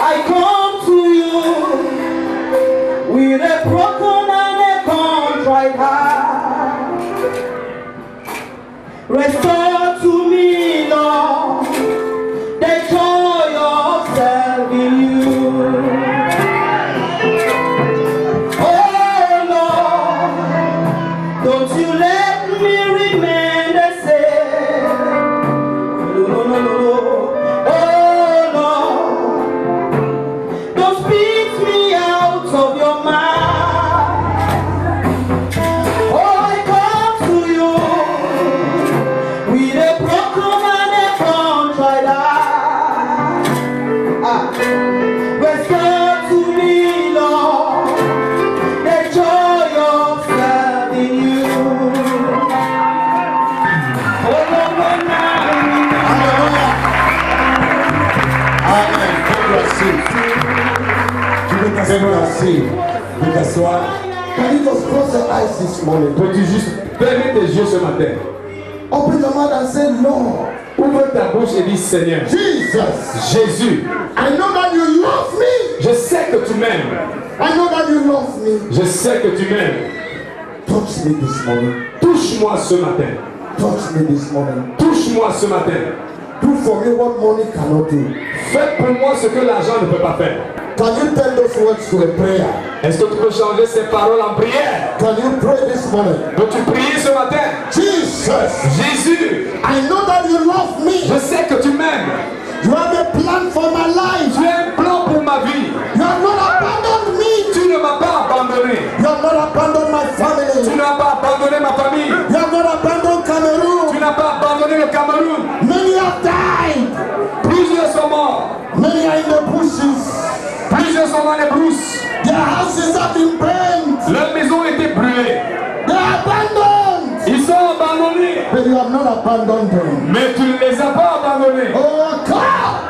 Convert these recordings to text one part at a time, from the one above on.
I come to you with a broken and a contrite heart. Restore to me, Lord, the joy of serving you. Oh Lord, don't you let me remain the same. No, no, no, no, no. Oh Lord, don't speak me out of your mind. Oh, I come to you with a broken and a contrite heart. Restore to me, Lord, the joy of serving you. Oh, Lord, Amen. Merci. De t'asseoir. Can you just close your eyes this morning? Peux-tu juste fermer tes yeux ce matin? Open your mouth and say, Lord, Ouvre ta bouche et dis Seigneur, Jesus, Jésus, I know that you love me. je sais que tu m'aimes. I know that you love me. Je sais que tu m'aimes. Touch me this morning. Touche-moi ce matin. Touch me this morning. Touche-moi ce matin. Do for me what money cannot do. Fais pour moi ce que l'argent ne peut pas faire. Can you turn those words to a prayer? Est-ce que tu peux changer ces paroles en prière? Can you pray this morning? Peux-tu prier ce matin? Jesus, Jésus, I know that you love me. je sais que tu m'aimes. You have a plan for my life. Tu as un plan pour ma vie. You have not abandoned me. Tu ne m'as pas abandonné. You have not abandoned my Tu family. n'as pas abandonné ma famille. You have not abandoned Tu Cameroon. n'as pas abandonné le Cameroun. Many have died. Plusieurs sont morts. Many are in the bushes. Plusieurs sont dans les brousses. Their houses have been burned. Leurs maisons ont été brûlées. They are abandoned. Ils sont abandonnés. But you have not abandoned them. Mais tu ne les as pas abandonnés. Oh God.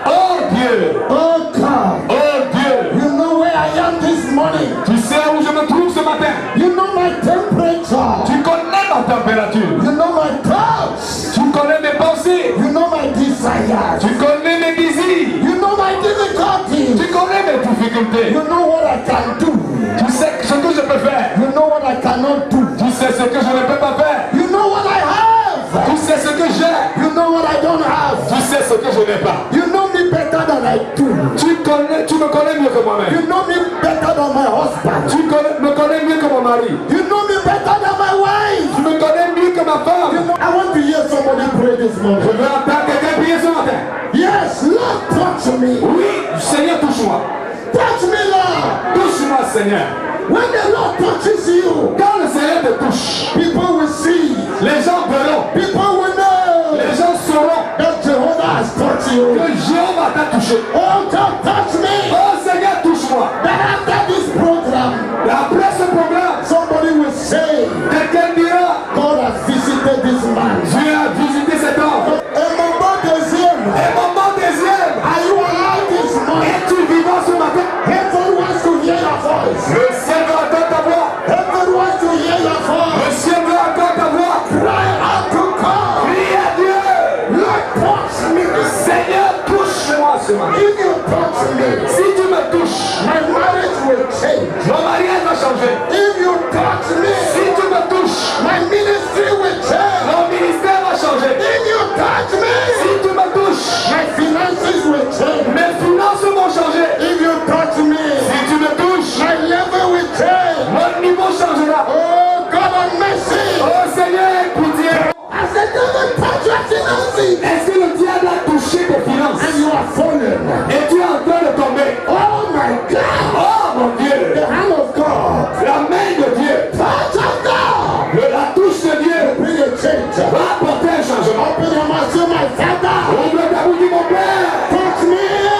Oh Dieu. Oh God. Oh Dieu. You know where I am this morning. Tu sais où je me trouve ce matin. You know my temperature. Tu connais ma température. You know my thoughts. Tu connais mes pensées. You know my desires. Tu connais mes désirs. You know my difficulties. Tu connais mes difficultés. You know what I can do. Tu sais ce que je peux faire. You know what I cannot do. Tu sais ce que je ne peux pas faire. You know what I have. Tu sais ce que j'ai. You know what I don't have. Tu sais ce que je n'ai pas. You know me better than I do. Tu me connais mieux que moi-même. You know me better than my husband. Tu me connais mieux que mon mari. You know me better than my wife. Tu me connais mieux que ma femme. I want to hear somebody pray this Je morning. veux entendre quelqu'un prier ce matin. Yes, Lord, touch me. Oui, Seigneur, touche-moi. Touch me, Lord. Touche-moi, Seigneur. When the Lord touches you, Quand le Seigneur te touche, people will see. les gens verront, People will know les gens sauront that Jehovah has touched you. que Jéhovah t'a touché. Oh, God, touch me. Oh Seigneur, touche-moi. That after this program, Et après ce programme, somebody will say, quelqu'un dira, God has visited this man. Dieu a visité cet homme. Et moment deuxième, Et moment deuxième, are you alive this morning? es-tu vivant ce matin? Heaven wants to hear your voice. Le ciel veut entendre ta voix. Heaven wants to hear your voice. Le ciel veut entendre ta voix. Cry out to God. Prie à Dieu. Lord, touch me. Seigneur, touche-moi ce matin. If you touch me, Si tu me touches, my marriage will change. mon mariage va changer. If you touch me, Si tu me touches, my ministry will change. mon ministère va changer. If you touch me, Si tu me touches, my finances will change. mes finances vont changer. If you touch me, Si tu me touches, my level will change. mon niveau changera. Oh, God of mercy. Oh Seigneur, aie pitié. As the devil touch your finances Est-ce que le diable a touché tes finances? and you are fallen. Et tu es en train de tomber. Oh my God. Oh mon Dieu. The hand of God. La main de Dieu. Touch of God. La touche de Dieu Bring a change. va apporter un changement. Open your mouth to my Father. Ouvre ta bouche, dis mon Père. Touch me.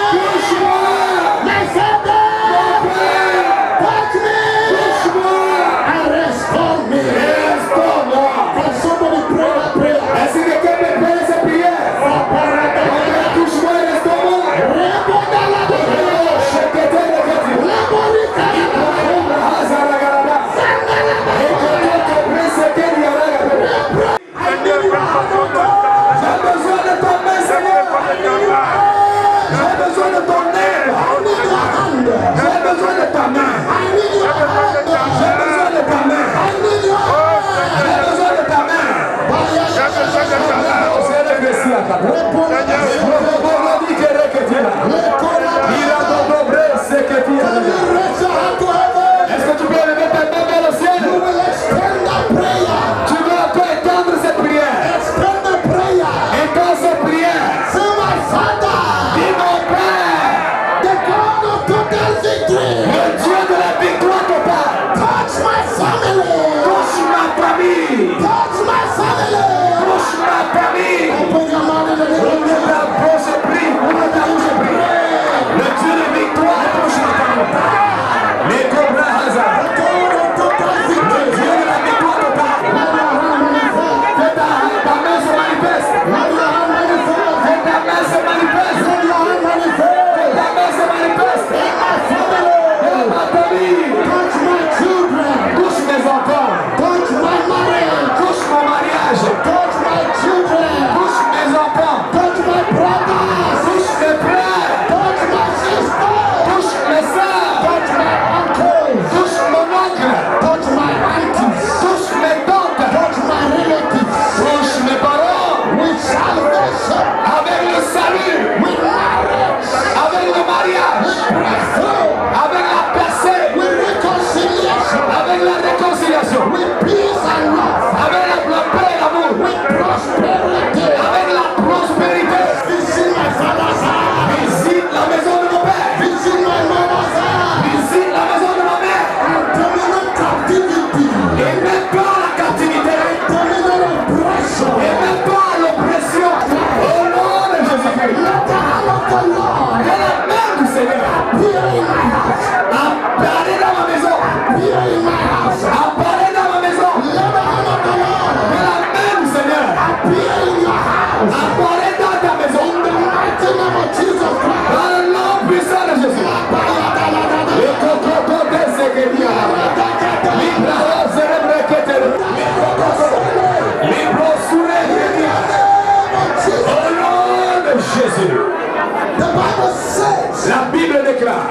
déclare.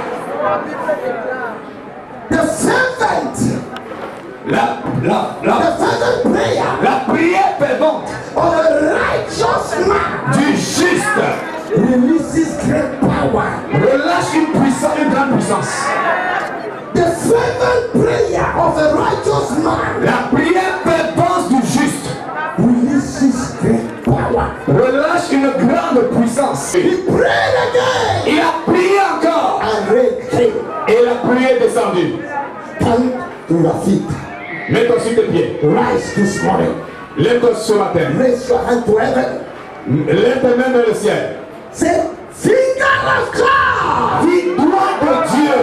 The fervent, La fervent prayer prière fervente of a righteous man du juste releases great power. relâche une grande puissance. The fervent prayer of a righteous man La prière fervente du juste releases great power. relâche une grande puissance. He prayed again Il a prié encore and rain came. et la pluie est descendue. Stand to your feet. Mets-toi sur tes pieds. Rise this morning. Lève-toi ce matin. Raise your hand to heaven. Lève tes mains vers le ciel. Say, finger of God. Dis gloire de Dieu.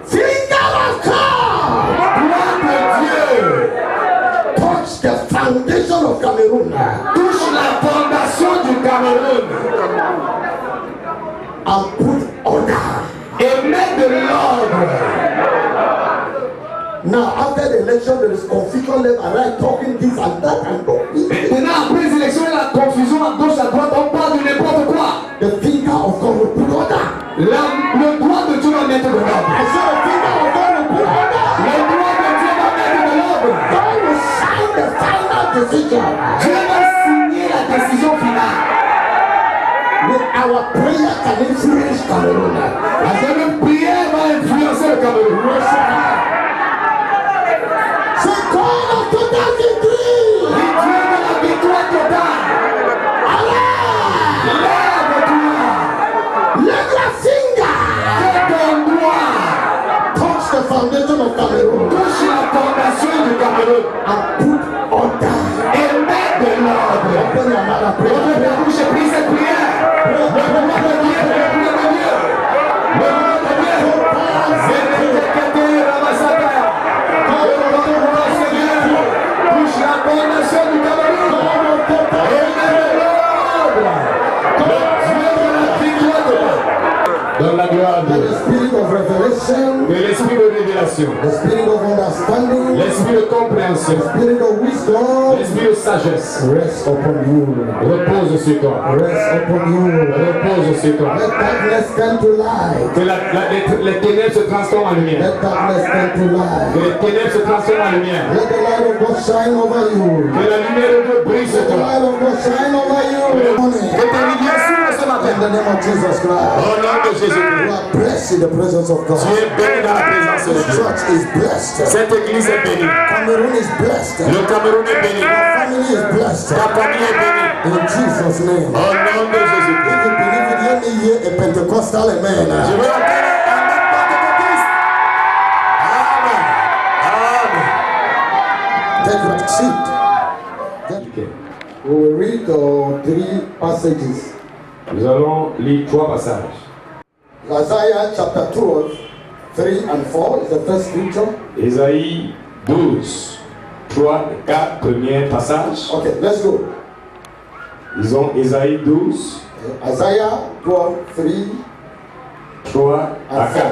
Finger of God. Gloire de Dieu. Touch the foundation of Cameroon Touche la fondation du Cameroun and put order. et mets de l'ordre. Now, after the election, there is confusion left and right, talking this and that and talking. Maintenant, après les élections, il y a la confusion à gauche, à droite, on parle de n'importe quoi. The finger of God will put order. Le doigt de Dieu va mettre de l'ordre. I said the finger of God will put order. Le doigt de Dieu va mettre de l'ordre. God will sign the final decision. Dieu va signer la décision finale. With our prayer can influence Cameroon. Parce que notre prière va influencer le Cameroun. Say God of total victory. Le Dieu de la victoire totale. Lève-toi. Let your finger Que ton doigt touch the foundation of Cameroon touche la fondation du Cameroun and put order. et mets de l'ordre. Open your mouth and pray. Ouvre ta bouche et prie cette prière. Le nom de Dieu, le nom de Dieu. Le nom de Dieu. Zélékété, Ramasata. Le nom de Dieu touche la fondation du Cameroun et mets de l'ordre. Le Dieu de la victoire totale. Donne la gloire à Let Dieu. the spirit of revelation, Que l'esprit de révélation, the spirit of understanding, l'esprit de compréhension, spirit of wisdom l'esprit de sagesse rest upon you. repose sur toi. Rest upon you. Repose sur toi. Let darkness come to light. Que les ténèbres se transforment en lumière. Let darkness come to Que light. les ténèbres se transforment en lumière. Let the light of God shine over you. Que la lumière de Dieu brille sur Let the toi. light of God shine over you. Que ta lumière s'ouvre ce In matin. the name of Jesus Christ. Au nom de You Jésus-Christ. are blessed in the presence of Tu God. es béni dans la présence de This Dieu. church is blessed. Cette église est bénie. Cameroon is blessed. Le Cameroun est béni. Your family is blessed. Ta famille est bénie. In Jesus' name. Au nom de Jésus-Christ. If you believe it, let me hear a Pentecostal Je amen. veux entendre un amen pentecôtiste. Amen. Amen. Take your seat. We will read the 3 passages. Nous allons lire 3 passages. Isaiah chapter 12, 3 and 4 is the first scripture. Ésaïe 12, 3 et 4, premier passage. Okay, let's go. Disons Ésaïe 12, Isaiah 12, 3 à 4.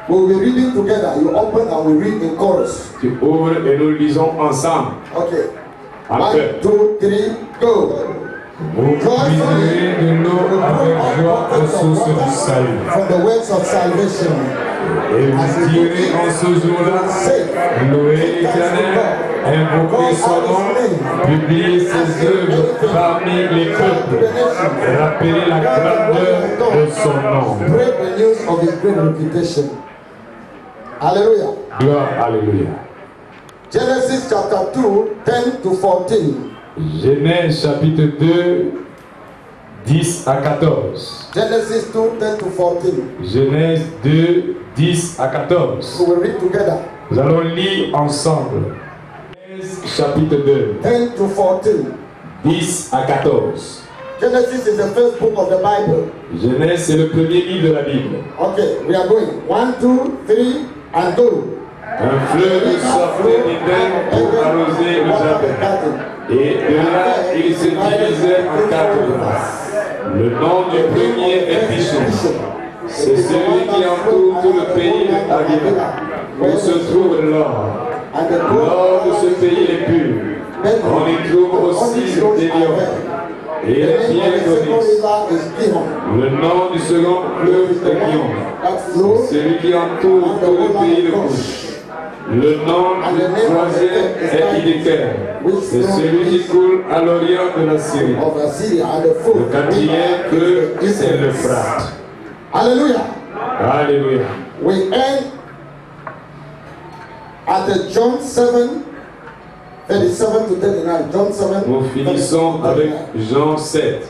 We will be reading together. You open and we read in chorus. Tu ouvres et nous lisons ensemble. Okay. En 1, chœur. 2, 3, go. Vous puiserez de l'eau avec joie aux sources du salut. From the words of salvation. Et vous direz en ce jour-là, louez l'Éternel, invoquez son nom, publiez ses œuvres parmi les peuples, rappelez la grandeur de son nom. Pray the news of his great reputation. Hallelujah. Gloire, alléluia. Genesis chapter 2, 10 to 14. Genèse chapitre 2, 10 à 14. Genesis 2, 10 to 14. Genèse 2, 10 à 14. We will read together. Nous allons lire ensemble. Genèse chapitre 2, 10 to 14. 10 à 14. Genesis is the first book of the Bible. Genèse, c'est le premier livre de la Bible. Okay, we are going. 1, 2, 3, and go. Un fleuve sortait d'Éden pour arroser le jardin. Et de là, il se divisait en 4 branches. Le nom du premier est Pichon. C'est celui qui entoure tout le pays de Havilah, où se trouve l'or. L'or de ce pays est pur. On y trouve aussi des lions et les pierres d'onyx. Le nom du second fleuve est Guillaume. Celui qui entoure tout le pays de Couche. Le nom du troisième est Idéker. C'est celui qui coule à l'orient de la Syrie. Le quatrième fleuve, c'est l'Euphrate. Alléluia. Alléluia. We end at the John 7, 37 to 39. John 7. Nous finissons avec Jean 7,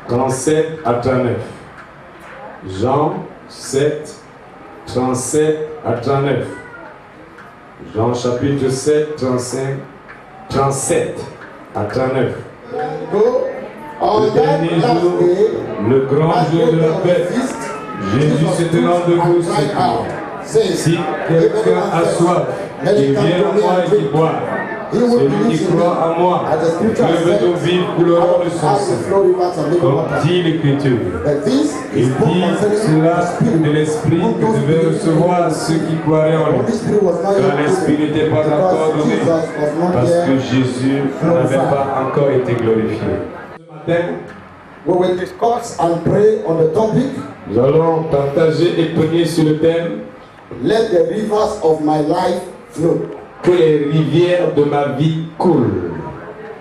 37 à 39. Jean 7, 37 à 39. Jean chapitre 7, 37 à 39. Le dernier jour, le grand jour de la fête, Jésus se tenant debout s'écrie, si quelqu'un a soif, qu'il vienne à moi et qu'il boive. Celui qui croit en moi, fleuve d'eau vive couleront de son sang, comme dit l'Écriture. Il dit cela de l'Esprit que devaient recevoir ceux qui croiraient en lui, car l'Esprit n'était pas encore donné, parce que Jésus n'avait pas encore été glorifié. Ce matin, we will discuss and pray on the topic. Nous allons partager et prier sur le thème Let the rivers of my life flow. que les rivières de ma vie coulent.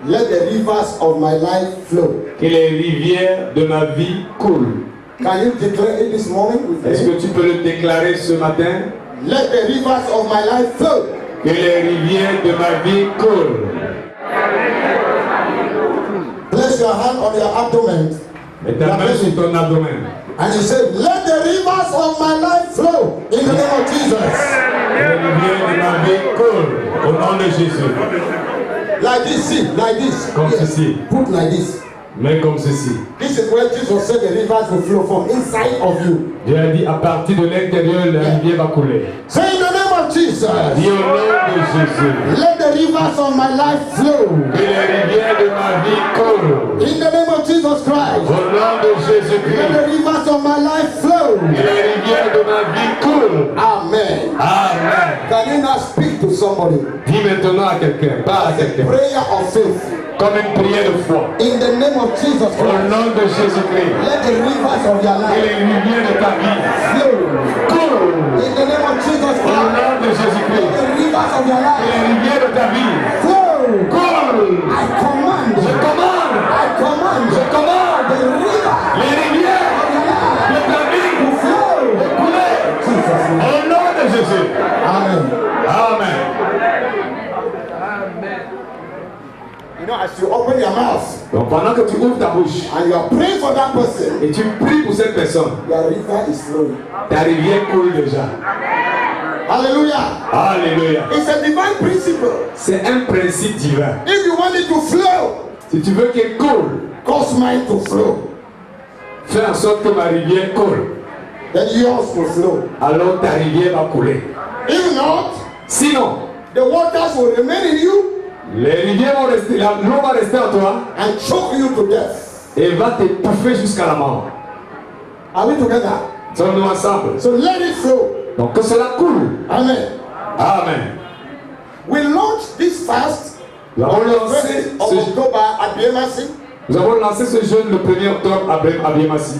Let the rivers of my life flow. Que les rivières de ma vie coulent. Can you declare it this morning with Est-ce me? que tu peux le déclarer ce matin? Let the rivers of my life flow. Que les rivières de ma vie coulent. Place your hand on your abdomen. Mets ta main sur ton abdomen. And you say, let the rivers of my life flow in the name of Jesus. Que les rivières de ma vie coulent au nom de Jésus. Like this, see, like this. Comme ceci. Put like this. Mais comme ceci. This is where Jesus said the rivers will flow from inside of you. Dieu a dit à partir de l'intérieur, la rivière va couler. Say in the name of Jesus. Dis au nom de Jésus. Let the rivers of my life flow. Que les rivières de ma vie coulent. In the name of Jesus Christ. Au nom de Let Jésus-Christ. the rivers of my life flow. Que les rivières de ma vie coulent. Amen. Amen. Can you now speak to somebody? Dis maintenant à quelqu'un, parle à As a quelqu'un. prayer of faith. Comme une prière de foi. In the name of Jesus Au Christ. nom de Jésus-Christ. Let the rivers of your Que life les rivières de ta vie flow. coulent. In the name of Jesus Au Christ. nom de Jésus-Christ. The rivers of your Que life les rivières de ta vie flow. coulent. I command. Je commande. I command. Je commande. The river Les rivières of your life de ta vie to flow. couler. Jesus name. Au nom de Jésus. Amen. Amen. You know, as you open your mouth Donc pendant que tu ouvres ta bouche and you are praying for that person, et tu pries pour cette personne, your river is flowing. ta rivière coule déjà. Hallelujah. Alléluia. It's a divine principle. C'est un principe divin. If you want it to flow, Si tu veux qu'elle coule, cause mine to flow. fais en sorte que ma rivière coule. Then yours will flow. Alors ta rivière va couler. If not, Sinon, the waters will remain in you les rivières vont rester, l'eau va rester en toi and choke you to death. et va t'étouffer jusqu'à la mort. Are we together? Sommes-nous ensemble? So let it flow. Donc que cela coule. Amen. Amen. We launched this fast Nous on avons the lancé 1st of ce, October at BMRC, nous avons lancé ce jeûne le 1er octobre à Biémassi.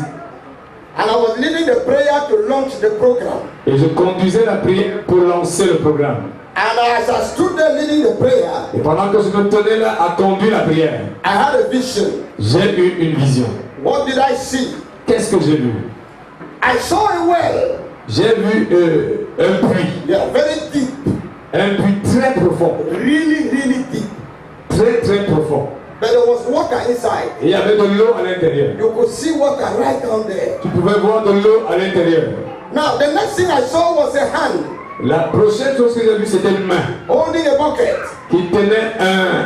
and I was leading the prayer to launch the program. Et je conduisais la prière pour lancer le programme. And as I stood there leading the prayer, Et pendant que je me tenais là à conduire la prière, I had a vision. j'ai eu une vision. What did I see? Qu'est-ce que j'ai vu? I saw a well. J'ai vu un puits. Yeah, very deep. Un puits très profond. Really, really deep. Très très profond. But there was water inside. Et il y avait de l'eau à l'intérieur. You could see water right down there. Tu pouvais voir de l'eau à l'intérieur. Now, the next thing I saw was a hand La prochaine chose que j'ai vue, c'était une main holding a bucket. qui tenait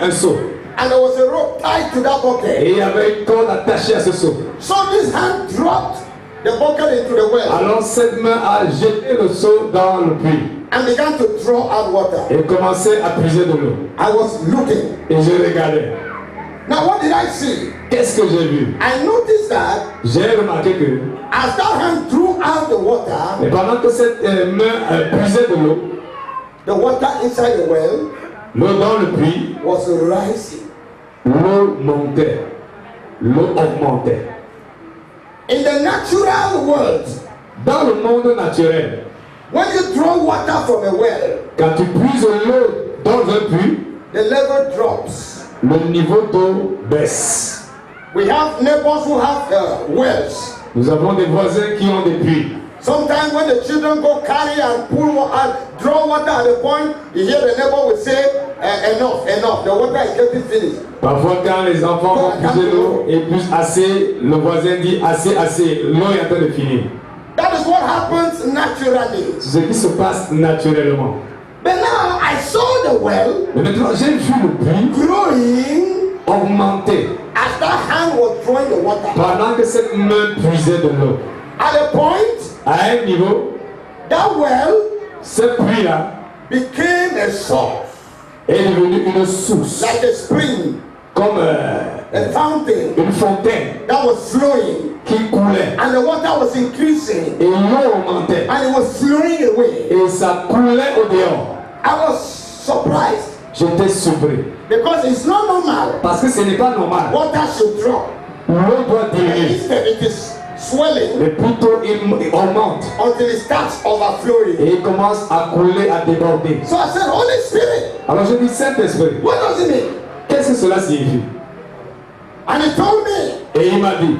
un seau. And there was a rope tied to that bucket. Et il y avait une corde attachée à ce seau. So this hand dropped the bucket into the well Alors cette main a jeté le seau dans le puits and began to draw out water. et commençait à puiser de l'eau. I was looking. Et je regardais. Now, what did I see? Qu'est-ce que j'ai vu? I noticed that J'ai remarqué que, as that hand drew out the water, et pendant que cette main puisait de l'eau, the water inside the well l'eau dans le puits, was rising. l'eau montait, l'eau augmentait. In the natural world, Dans le monde naturel, when you draw water from a well, quand tu puises l'eau dans un puits, the level drops. le niveau d'eau baisse. We have neighbors who have wells. Nous avons des voisins qui ont des puits. Sometimes when the children go carry and pull water, draw water at a point, you hear the neighbor will say, enough, the water is getting finished. Parfois, quand les enfants vont puiser l'eau et puisent assez, le voisin dit assez, l'eau est en train de finir. That is what happens naturally. C'est ce qui se passe naturellement. But now I saw the well Mais maintenant, j'ai vu le puits growing augmenter as that hand was drawing the water. pendant que cette main puisait de l'eau. At a point, À un niveau, that well ce puits-là became a source, est devenu une source, like a spring, comme a fountain une fontaine that was flowing, qui coulait. and the water was increasing, Et l'eau augmentait. and it was flowing away. Et ça coulait au dehors. I was surprised J'étais surpris. because it's not normal. Parce que ce n'est pas normal. Water should drop. L'eau doit diminuer. Instead, it is swelling Mais plutôt il augmente. until it starts overflowing. Et il commence à couler, à déborder. So I said, Holy Spirit, Alors je dis Saint-Esprit, what does it mean? qu'est-ce que cela signifie? And he told me Et il m'a dit,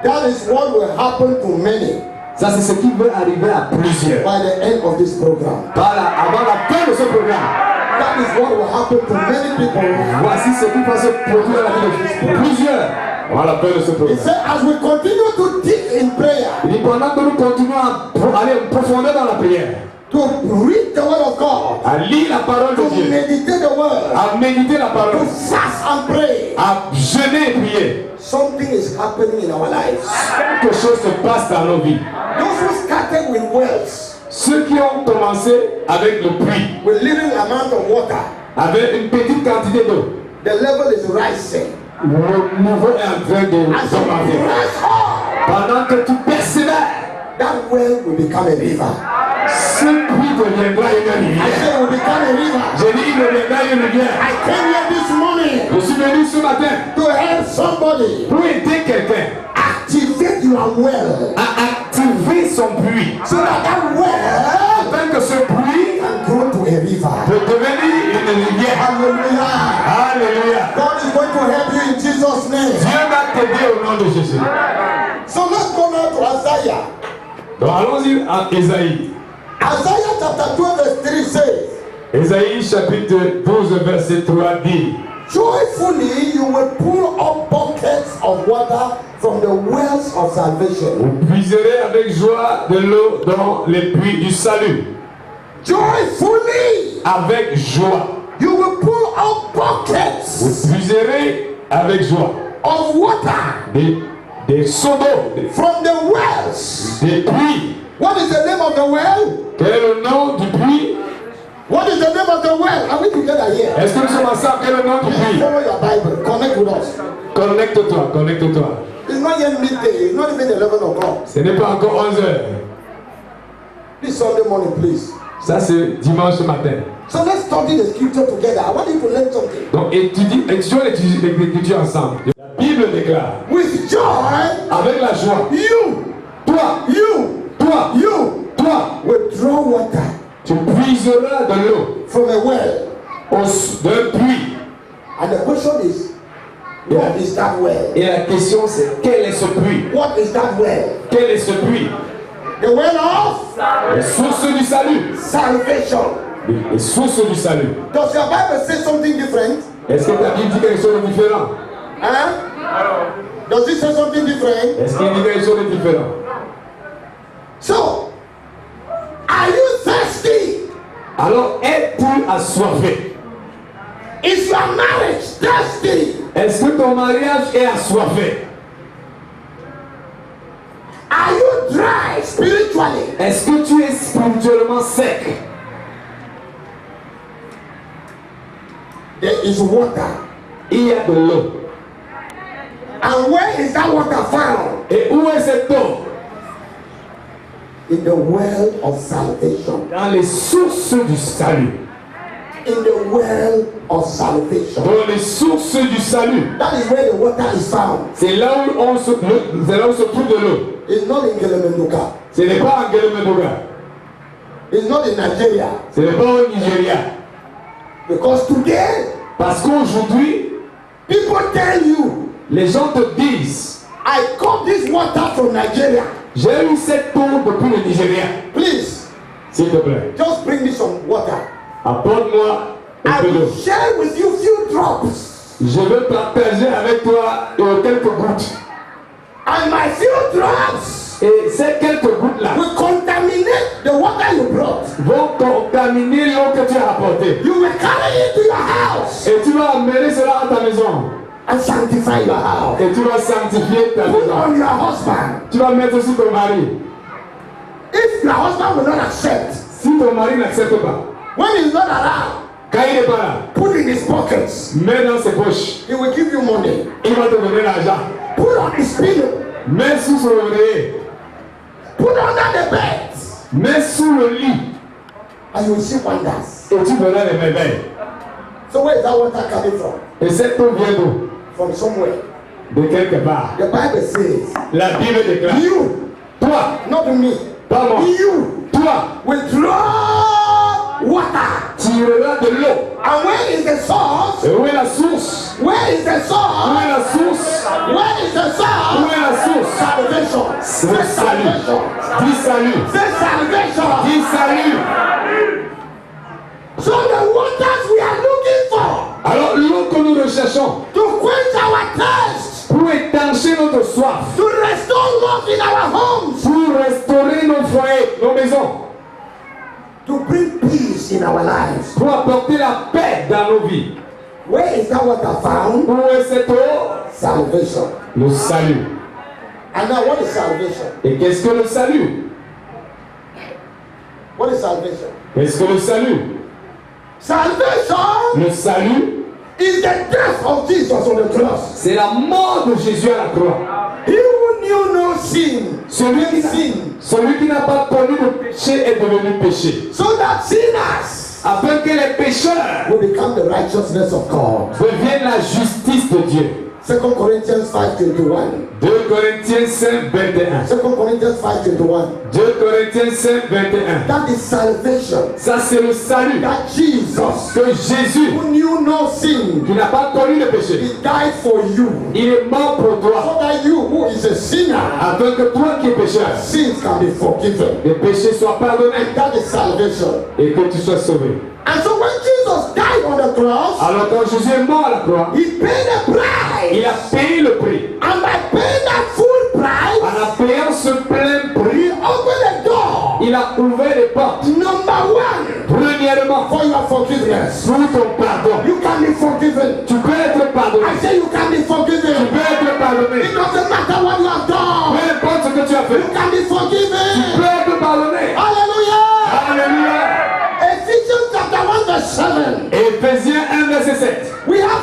that is what will happen to many ça c'est ce qui va arriver à plusieurs. by the end of this program. Avant la fin de ce programme, That is what will happen to many people. voici ce qui va se produire à la vie de plusieurs. Avant la fin de ce He programme. said, as we continue to dig in prayer, Il dit pendant que nous continuons à aller en profondeur dans la prière, to read the word of God, à lire la parole to de Dieu, meditate the word, à méditer la to parole, fast and pray, à jeûner et prier, something is happening in our lives. quelque chose se passe dans nos vies. Those who started with wells, Ceux qui ont commencé avec le puits, with little amount of water, avec une petite quantité d'eau, the level is rising. le niveau est en train de As you augmenter. press on, Pendant que tu persévères, that well will become a river. ce puits deviendra une I rivière. say it will become a river. J'ai dit, il deviendra une rivière. I came here this morning Je suis venu ce matin to help somebody pour aider quelqu'un activate your well à activer son puits, so that well afin que ce puits can grow to a river. peut devenir une rivière. Hallelujah. Alléluia. God is going to help you in Jesus' name. Dieu va t'aider au nom de Jésus. So let's go now to Isaiah. Donc allons-y à Ésaïe. Isaiah chapter 12 verse 3 says, Ésaïe chapitre 12 verset 3 dit, joyfully you will pull up buckets of water from the wells of salvation. vous puiserez avec joie de l'eau dans les puits du salut. Joyfully Avec joie. you will pull up buckets Vous puiserez avec joie of water des seaux d'eau, from the wells. des puits. What is the name of the well? Quel est le nom du puits? What is the name of the well? Are we together here? Est-ce que nous sommes ensemble? Quel est le nom du puits? Follow your Bible. Connect with us. Connecte-toi, connecte-toi. It's not yet midday. It's not even 11 o'clock. Ce n'est pas encore 11 heures. This Sunday morning, please. Ça, c'est dimanche matin. So let's study the scripture together. I want you to learn something. Donc, étudions l'écriture ensemble. La Bible déclare, With joy, avec la joie, toi, will draw water tu puiseras de l'eau from a well. d'un puits. And the question is, what is that well? Et la question c'est, quel est ce puits? What is that well? Quel est ce puits? The well of Les sources du salut. salvation. Les sources du salut. Does your Bible say something different? Est-ce que ta Bible dit quelque chose de différent? Huh? Does it say something different? Est-ce qu'il dit quelque chose de différent? So, are you thirsty? Alors, es-tu assoiffé? Is your marriage thirsty? Est-ce que ton mariage est assoiffé? Are you dry spiritually? Est-ce que tu es spirituellement sec? There is water. Il y a de l'eau. And where is that water found? Et où est cette eau? In the well of salvation. Dans les sources du salut. in the well of salvation. Dans les sources du salut. That is where the water is found. C'est là où se trouve de l'eau. It's not in Gelemenduka. Ce n'est pas en Gelemenduga. It's not in Nigeria. Ce n'est pas au Nigeria. Because today, Parce qu'aujourd'hui, people tell you, les gens te disent, I got this water from Nigeria. j'ai eu cette eau depuis le Nigeria. Please, S'il te plaît, just bring me some water. apporte-moi un I peu d'eau. will share with you few drops. Je veux partager avec toi quelques gouttes. And my few drops Et ces quelques gouttes-là will contaminate the water you brought. vont contaminer l'eau que tu as apportée. You will carry it to your house Et tu vas amener cela à ta maison. and sanctify your house. Et tu vas sanctifier ta Put maison. on your husband. Tu vas mettre aussi ton mari. If your husband will not accept, Si ton mari n'accepte pas, when he's not around, quand il n'est pas là, put in his pockets. mets dans ses poches. He will give you money. Il va te donner l'argent. Put on his pillow. Mets sous son oreiller. Put under the bed. Mets sous le lit. And you will see wonders. Et tu verras les merveilles. So where is that water coming from? Et cette eau vient d'où? From somewhere. De quelque part. The Bible says, La Bible déclare. you, Toi, not me, pas moi. you Toi, will draw water. tireras de l'eau. And where is the source? Et où est la source? Where is the Où est source? la source? Where is the Où source? est la source? Salvation. C'est Say le salut. salvation. Dis salut. Say salvation. Dis salut. So the waters we are looking for Alors l'eau que nous recherchons to quench our thirst, pour étancher notre soif, to restore love in our homes, pour restaurer nos foyers, nos maisons, to bring peace in our lives. pour apporter la paix dans nos vies. Where is that water found? Où est cette eau? Salvation. Le salut. And now what is salvation? Et qu'est-ce que le salut? What is salvation? Qu'est-ce que le salut? Salvation Le salut, is the death of Jesus on the cross. c'est la mort de Jésus à la croix. He who knew no sin, Celui qui n'a pas connu le péché est devenu péché. so that sinners Afin que les pécheurs will become the righteousness of God. deviennent la justice de Dieu. 2 Corinthians 5:21. 2 Corinthiens 5, 21. 2 Corinthians 5:21. 2 Corinthiens 5, 21. That is salvation. Ça, c'est le salut. That Jesus, Que Jésus, who knew no sin, qui n'a pas connu le péché, he died for you, il est mort pour toi. so that you, who is a sinner, Afin que toi qui es pécheur, sins can be forgiven. les péchés soient pardonnés That is salvation. et que tu sois sauvé. And so when Jesus died on the cross, Alors quand Jésus est mort à la croix, he paid the price. il a payé le prix. And by paying that full price, En payant ce plein he prix, opened the door. il a ouvert les portes. Number one, Premièrement, for your forgiveness. pour ton pardon. You can be forgiven. Tu peux être pardonné. I say you can be Tu forgiven. peux être pardonné. It doesn't matter what you have done. Peu importe ce que tu as fait. You can be Tu peux forgiven. être pardonné. Hallelujah. Alléluia. Ephesians chapter 1 verse 7. Éphésiens 1, verset 7. We have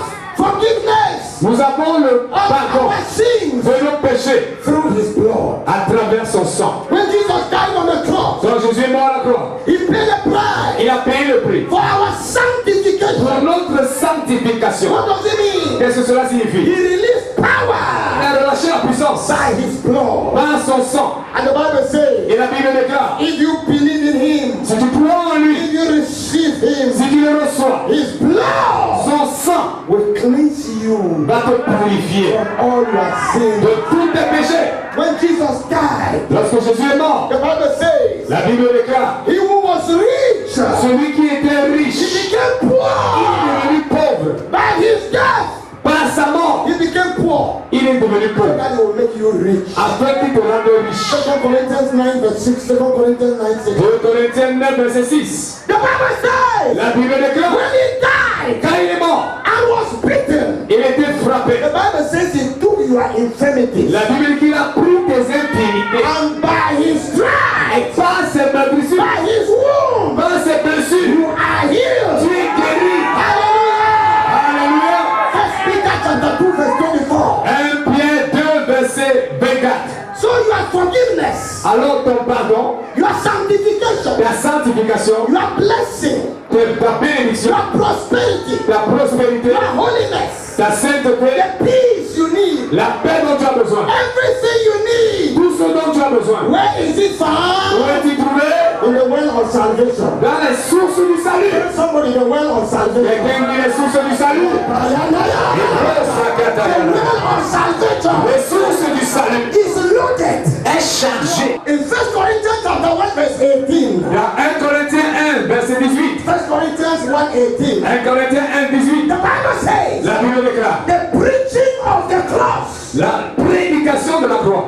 forgiveness Nous avons le of pardon our sins de nos péchés through his blood. à travers son sang. When Jesus died on the cross, Quand Jésus est mort à la croix, he paid the price il a payé le prix for our sanctification. pour notre sanctification. What does it mean? Qu'est-ce que cela He signifie? released Il power a relâché la puissance by his blood. par son sang. And the Bible says, Et la Bible déclare, if you believe in him, si tu crois en lui, if you receive him, si tu le reçois, his blood son sang will cleanse you va te purifier from all your sins. de tous tes péchés. When Jesus died, Lorsque Jésus est mort, the Bible says, la Bible déclare, he who was rich, celui qui était he riche, became il poor. est devenu pauvre. By his death, Par sa mort, he became poor. il est devenu pauvre. That will make you rich. Afin qu'il te rende riche. 2 Corinthians 9 verse 6. 2 Corinthians 9 6. 2 Corinthiens 9, verset 6. The Bible says, La Bible déclare, when he died quand il est mort, and was beaten, il était frappé. the Bible says he took your infirmities. La Bible dit qu'il a pris tes infirmités. And by his stripes, Par ses meurtrissures, by his wound, par ses blessures, you are healed. tu es guéri. Hallelujah. Alléluia. 1 Peter chapter 2 verse 24. 1 Pierre 2, verset 24. So your forgiveness, Alors ton pardon, your sanctification, ta sanctification, your blessing ta bénédiction, your prosperity, ta prospérité, your holiness, ta sainteté, the peace you need, la paix dont tu as besoin, everything you need. tout ce dont tu as besoin. Where is it Où found? est-il trouvé? In the well of salvation. Dans les sources du salut. Tell somebody the well of salvation. Quelqu'un dit les sources du salut. The well of salvation Les sources du salut is loaded. est chargée. In 1 Corinthians chapter 1 verse 18. Dans 1 Corinthiens 1, verset 18. 1 Corinthians 1:18. 1 Corinthiens 1, 18. The Bible says La Bible déclare the preaching of the cross, la prédication de la croix,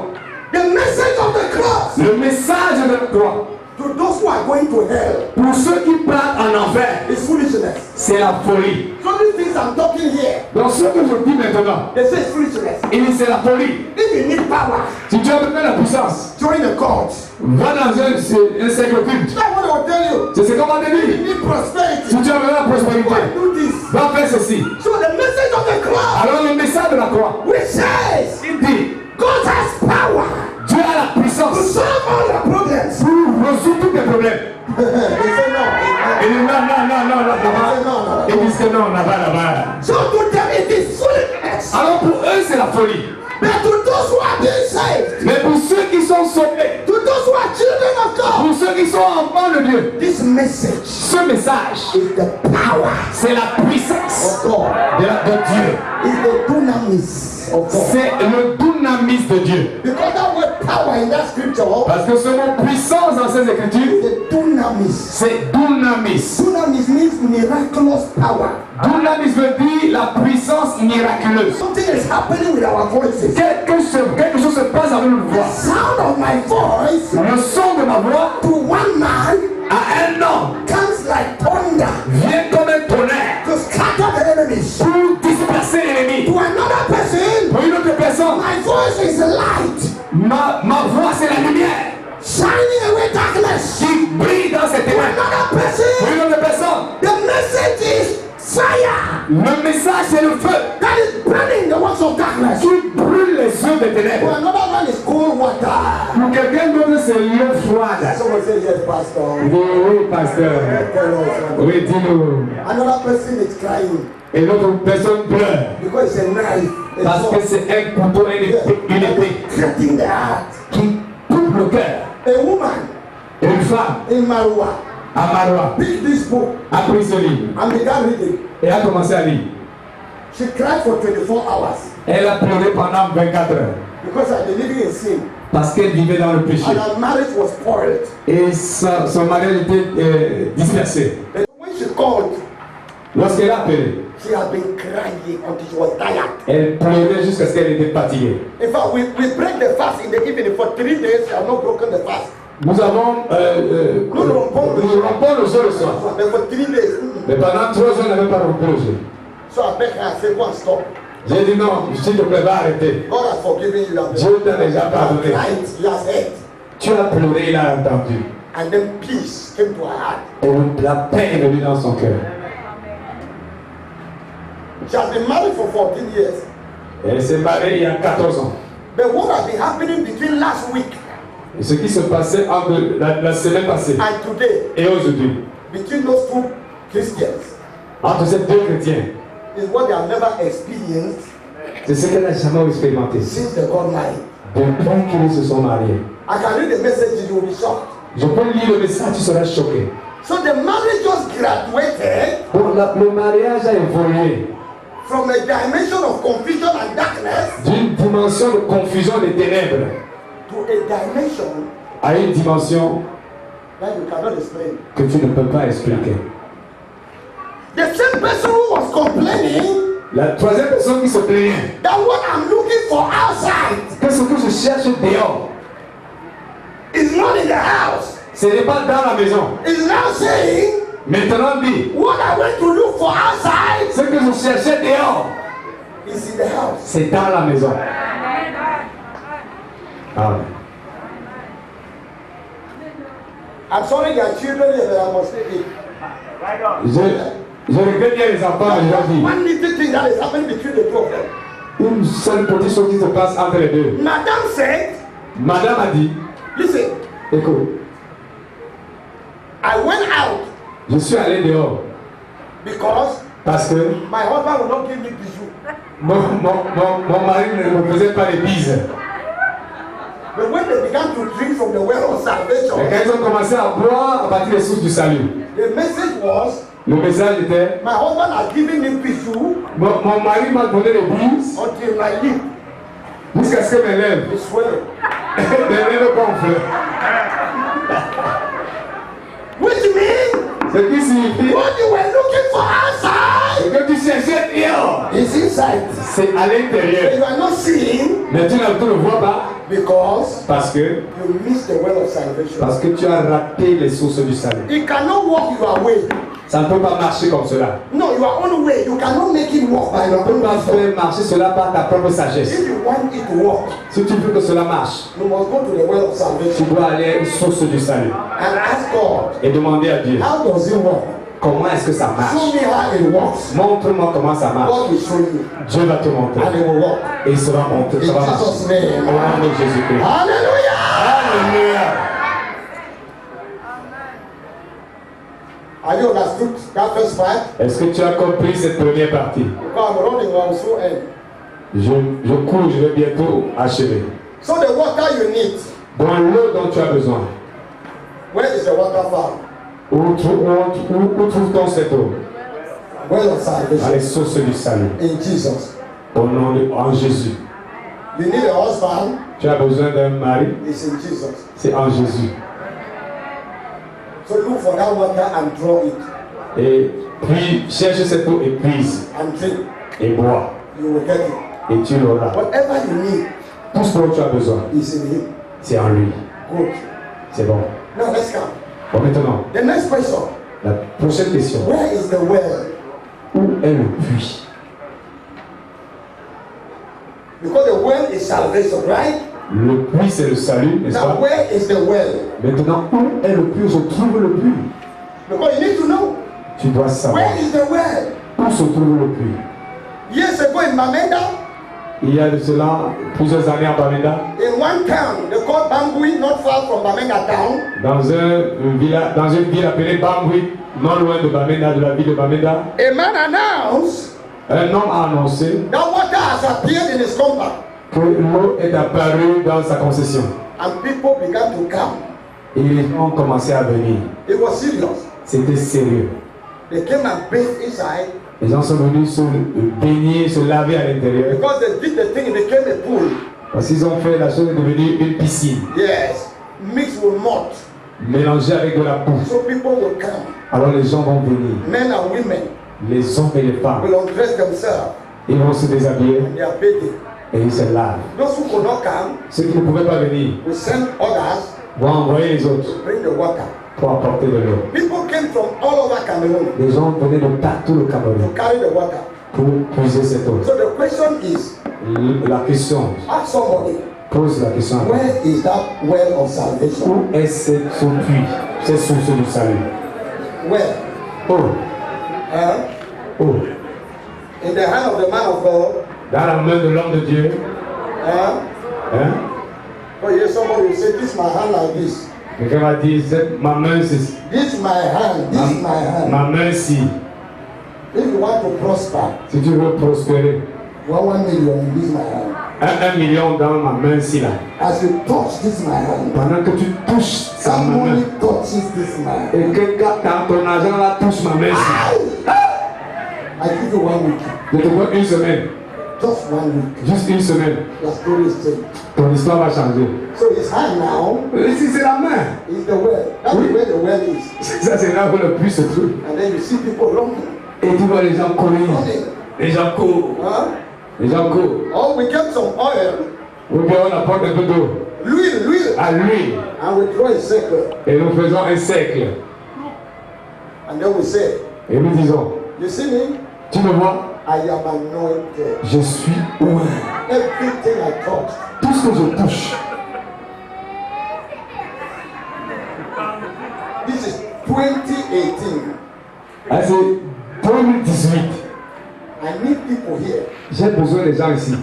the message of the cross le message de la croix, to those who are going to hell pour ceux qui partent en enfer, is foolishness. c'est la folie. So these things I'm talking here, Donc ce que je dis maintenant, they say it's foolishness. c'est la folie. If you need power, Si tu as besoin de la puissance, join the court. va dans un cercle culte. That's what I will tell you. C'est ce qu'on va te If dire. you need prosperity, Si tu as besoin de la prospérité, go and do this. va faire ceci. So the message of the cross, Alors le message de la croix, which says il dit, God has power Dieu a la to puissance solve all your problems. pour résoudre tous tes problèmes. He said no. Il dit non, non, non, non, non, là-bas. Ils disent que non, là-bas, là-bas. So to them it is foolishness. Alors pour eux, c'est la folie. But to those who are being saved, Mais pour ceux qui sont sauvés, to those who are children of God, pour ceux qui sont enfants de Dieu, this message ce message, is the power c'est la puissance of God. de Dieu. Is the dunamis of God. C'est le dunamis de Dieu. Because that word power in that scripture Parce que ce mot puissance dans ces écritures, is the dunamis. c'est dunamis. Dunamis means miraculous power. Dunamis veut dire la puissance miraculeuse. Something is happening with our voices. Quelque chose se passe avec notre The voix. sound of my voice Le son de ma voix to one man à un homme comes like thunder vient comme un tonnerre to scatter the enemies. pour disperser l'ennemi. To another person, Pour une autre personne, my voice is light, ma voix c'est la lumière shining away darkness. qui brille dans cette To ténèbres. another Pour person, une autre personne, the message is fire le message c'est le feu that is burning the works of darkness. qui brûle les œufs des To ténèbres. another one is cold water. Pour quelqu'un d'autre c'est l'eau froide. Someone say yes, Pastor. Oui, pasteur. Tell us. Oui, dis-nous. Another person is crying Et l'autre personne pleure. because it's a knife. A Parce que sword. c'est un couteau, une épée Cutting the heart. qui coupe le cœur. A woman Et une femme in Marwa à Marois picked this book a pris ce livre and began reading. et a commencé à lire. She cried for 24 hours Elle a pleuré pendant 24 heures because she had been living in sin parce qu'elle vivait dans le péché and her marriage was spoiled. et son mariage était dispersé. But when she called, Lorsqu'elle a appelé, she had been crying until she was tired. elle pleurait jusqu'à ce qu'elle était fatiguée. In fact, we break the fast in the evening. For 3 days, she had not broken the fast. Nous avons nous rompons le jeu le soir. But for 3 days, Mais pendant 3 jours, on n'avait pas rompu le jeu. so I begged her, I said, go and stop. J'ai dit non, s'il te plaît, va arrêter. God has forgiven you. Dieu t'a déjà pardonné. Cried, he has heard. Tu as pleuré, il a entendu. And then peace came to her heart. Et la paix est venue dans son cœur. She has been married for 14 years. Elle s'est mariée il y a 14 ans. But what has been happening between last week Et ce qui se passait entre la semaine passée and today, et aujourd'hui, between those two Christians, entre ces deux chrétiens, is what they have never experienced c'est ce qu'elle n'a jamais expérimenté. since they got married. Depuis qu'ils se sont mariés. I can read the message, you will be shocked. Je peux lire le message, tu seras choqué. So the marriage just graduated Bon, le mariage a évolué from a dimension of confusion and darkness d'une dimension de confusion des ténèbres to a dimension à une dimension that you cannot explain. que tu ne peux pas expliquer. The same person who was complaining La troisième personne qui se plaignait that what I'm looking for outside que ce que je cherche dehors, is not in the house. ce n'est pas dans la maison. Is now saying Maintenant dit, what I went to look for outside ce que je cherchais dehors, is in the house. c'est dans la maison. Amen. I'm sorry there are children here, but I must say it. Je regrette bien les enfants, mais je leur dis, One little thing that is happening between the two of them. une seule petite chose qui se passe entre les deux. Madame said, Madame a dit, listen, écoute, I went out Je suis allé dehors. Because Parce que my husband will not give me bijou. mon mari ne me faisait pas les bises. But when they began to drink from the well of Et salvation, quand ils ont commencé à boire à partir des sources du salut, the message was, le message était, my husband has given me bijou mon mari m'a donné les bises until my lip jusqu'à ce que mes lèvres, is swelling. mes lèvres gonflent. Which means Ce qui signifie what you were looking for outside ce que tu cherchais dehors, is inside. c'est à l'intérieur. You are not seeing Mais tu ne le vois pas because parce que you missed the well of salvation. tu as raté les sources du salut. It cannot walk your way. Ça ne peut pas marcher comme cela. No, your own way. You cannot make it walk by Tu ne your peux own pas wisdom. faire marcher cela par ta propre sagesse. If you want it to work, Si tu veux que cela marche, you must go to the well of tu salvation dois aller aux sources du salut and ask God, et demander à Dieu how does it work? comment est-ce que ça Show marche. me how it works. Montre-moi comment ça marche. God will show you, Dieu va te montrer and it will work. et il sera montré. In Ça va marcher. Jesus' name. Au nom de Jésus-Christ. Hallelujah! Alléluia. Have you understood that first part? Est-ce que tu as compris cette première partie? Because I'm running, I will soon end. Je cours, je vais bientôt achever. So the water you need, Dans l'eau dont tu as besoin, where is the water found? où trouve-t-on cette eau? Well of Dans salvation. les sources du salut. In Jesus. En Jésus. You need a husband, Tu as besoin d'un mari, it's in Jesus. c'est en Jésus. So look for that water and draw it Et puis, cherche cette eau et puise and drink. et bois. You will get it. Et tu l'auras. Whatever you need Tout ce dont tu as besoin, is in Him. c'est en lui. Good. C'est bon. Now let's come. Bon, maintenant, The next question. la prochaine question. Where is the well? Où est le puits? Because the well is salvation, right? Le puits, c'est le salut, n'est-ce Now pas? where is the well? Maintenant, où est le puits? Je trouve le puits. Because you need to know. Tu dois savoir. Where is the well? Où se trouve le puits? Years ago in Bamenda, Il y a de cela plusieurs années à Bamenda, in one town, they called Bambui, not far from Bamenda town. dans une ville appelée Bambui, non loin de Bamenda, de la ville de Bamenda, A man announced un homme a annoncé that water has appeared in his compound. que l'eau est apparue dans sa concession. And people began to come. Et les gens ont commencé à venir. It was serious. C'était sérieux. They came and bathed inside Les gens sont venus se baigner, se laver à l'intérieur. because they did the thing, it became a pool. Parce qu'ils ont fait la chose est devenue une piscine, Yes. Mixed with mud. mélangée avec de la boue. So people will come. Alors les gens vont venir, Men and women les hommes et les femmes. will undress themselves Ils vont se déshabiller and they are bathing. et ils se lavent. Those who could not come Ceux qui ne pouvaient pas venir will send others vont envoyer les autres to bring the water. pour apporter de l'eau. People came from all over Cameroon Les gens venaient de partout le to Cameroun carry the water. pour puiser cette eau. So the question is, La question, ask somebody, pose la question. where is that well of salvation? Où est ce puits, cette source du salut? Where? Oh, Huh? oh, In the hand of the man of God. dans la main de l'homme de Dieu. Huh? Hein? Oh, yes, somebody will say, this is my hand like this. Quelqu'un m'a dit, ma main, c'est This is my hand. This is my hand. ma main si. If you want to prosper, Si tu veux prospérer, you want 1 million, this is my hand. 1 million dans ma main si là. As you touch this my hand, Pendant que tu touches sa somebody main, touches this man. et que quand ton argent là touche ma main si, I give you 1 week. je te donne une semaine, Just 1 week. juste une semaine, Your story is changed. ton histoire va changer. So his hand now Ici c'est la main. is the well. That's Oui. where the well is. Ça c'est là où le puits se trouve. And then you see people running. Et tu vois les gens courir. Running. Les gens courent. Huh? Les gens courent. Or we get some oil, Ou bien on apporte un peu d'eau l'huile, à l'huile and we draw a circle. et nous faisons un cercle. And then we say, Et nous disons, you see me? tu me vois, I am anointed. je suis oint. Everything I touch. Tout ce que je touche, This is 2018. ah, c'est 2018. I need people here. J'ai besoin des gens ici.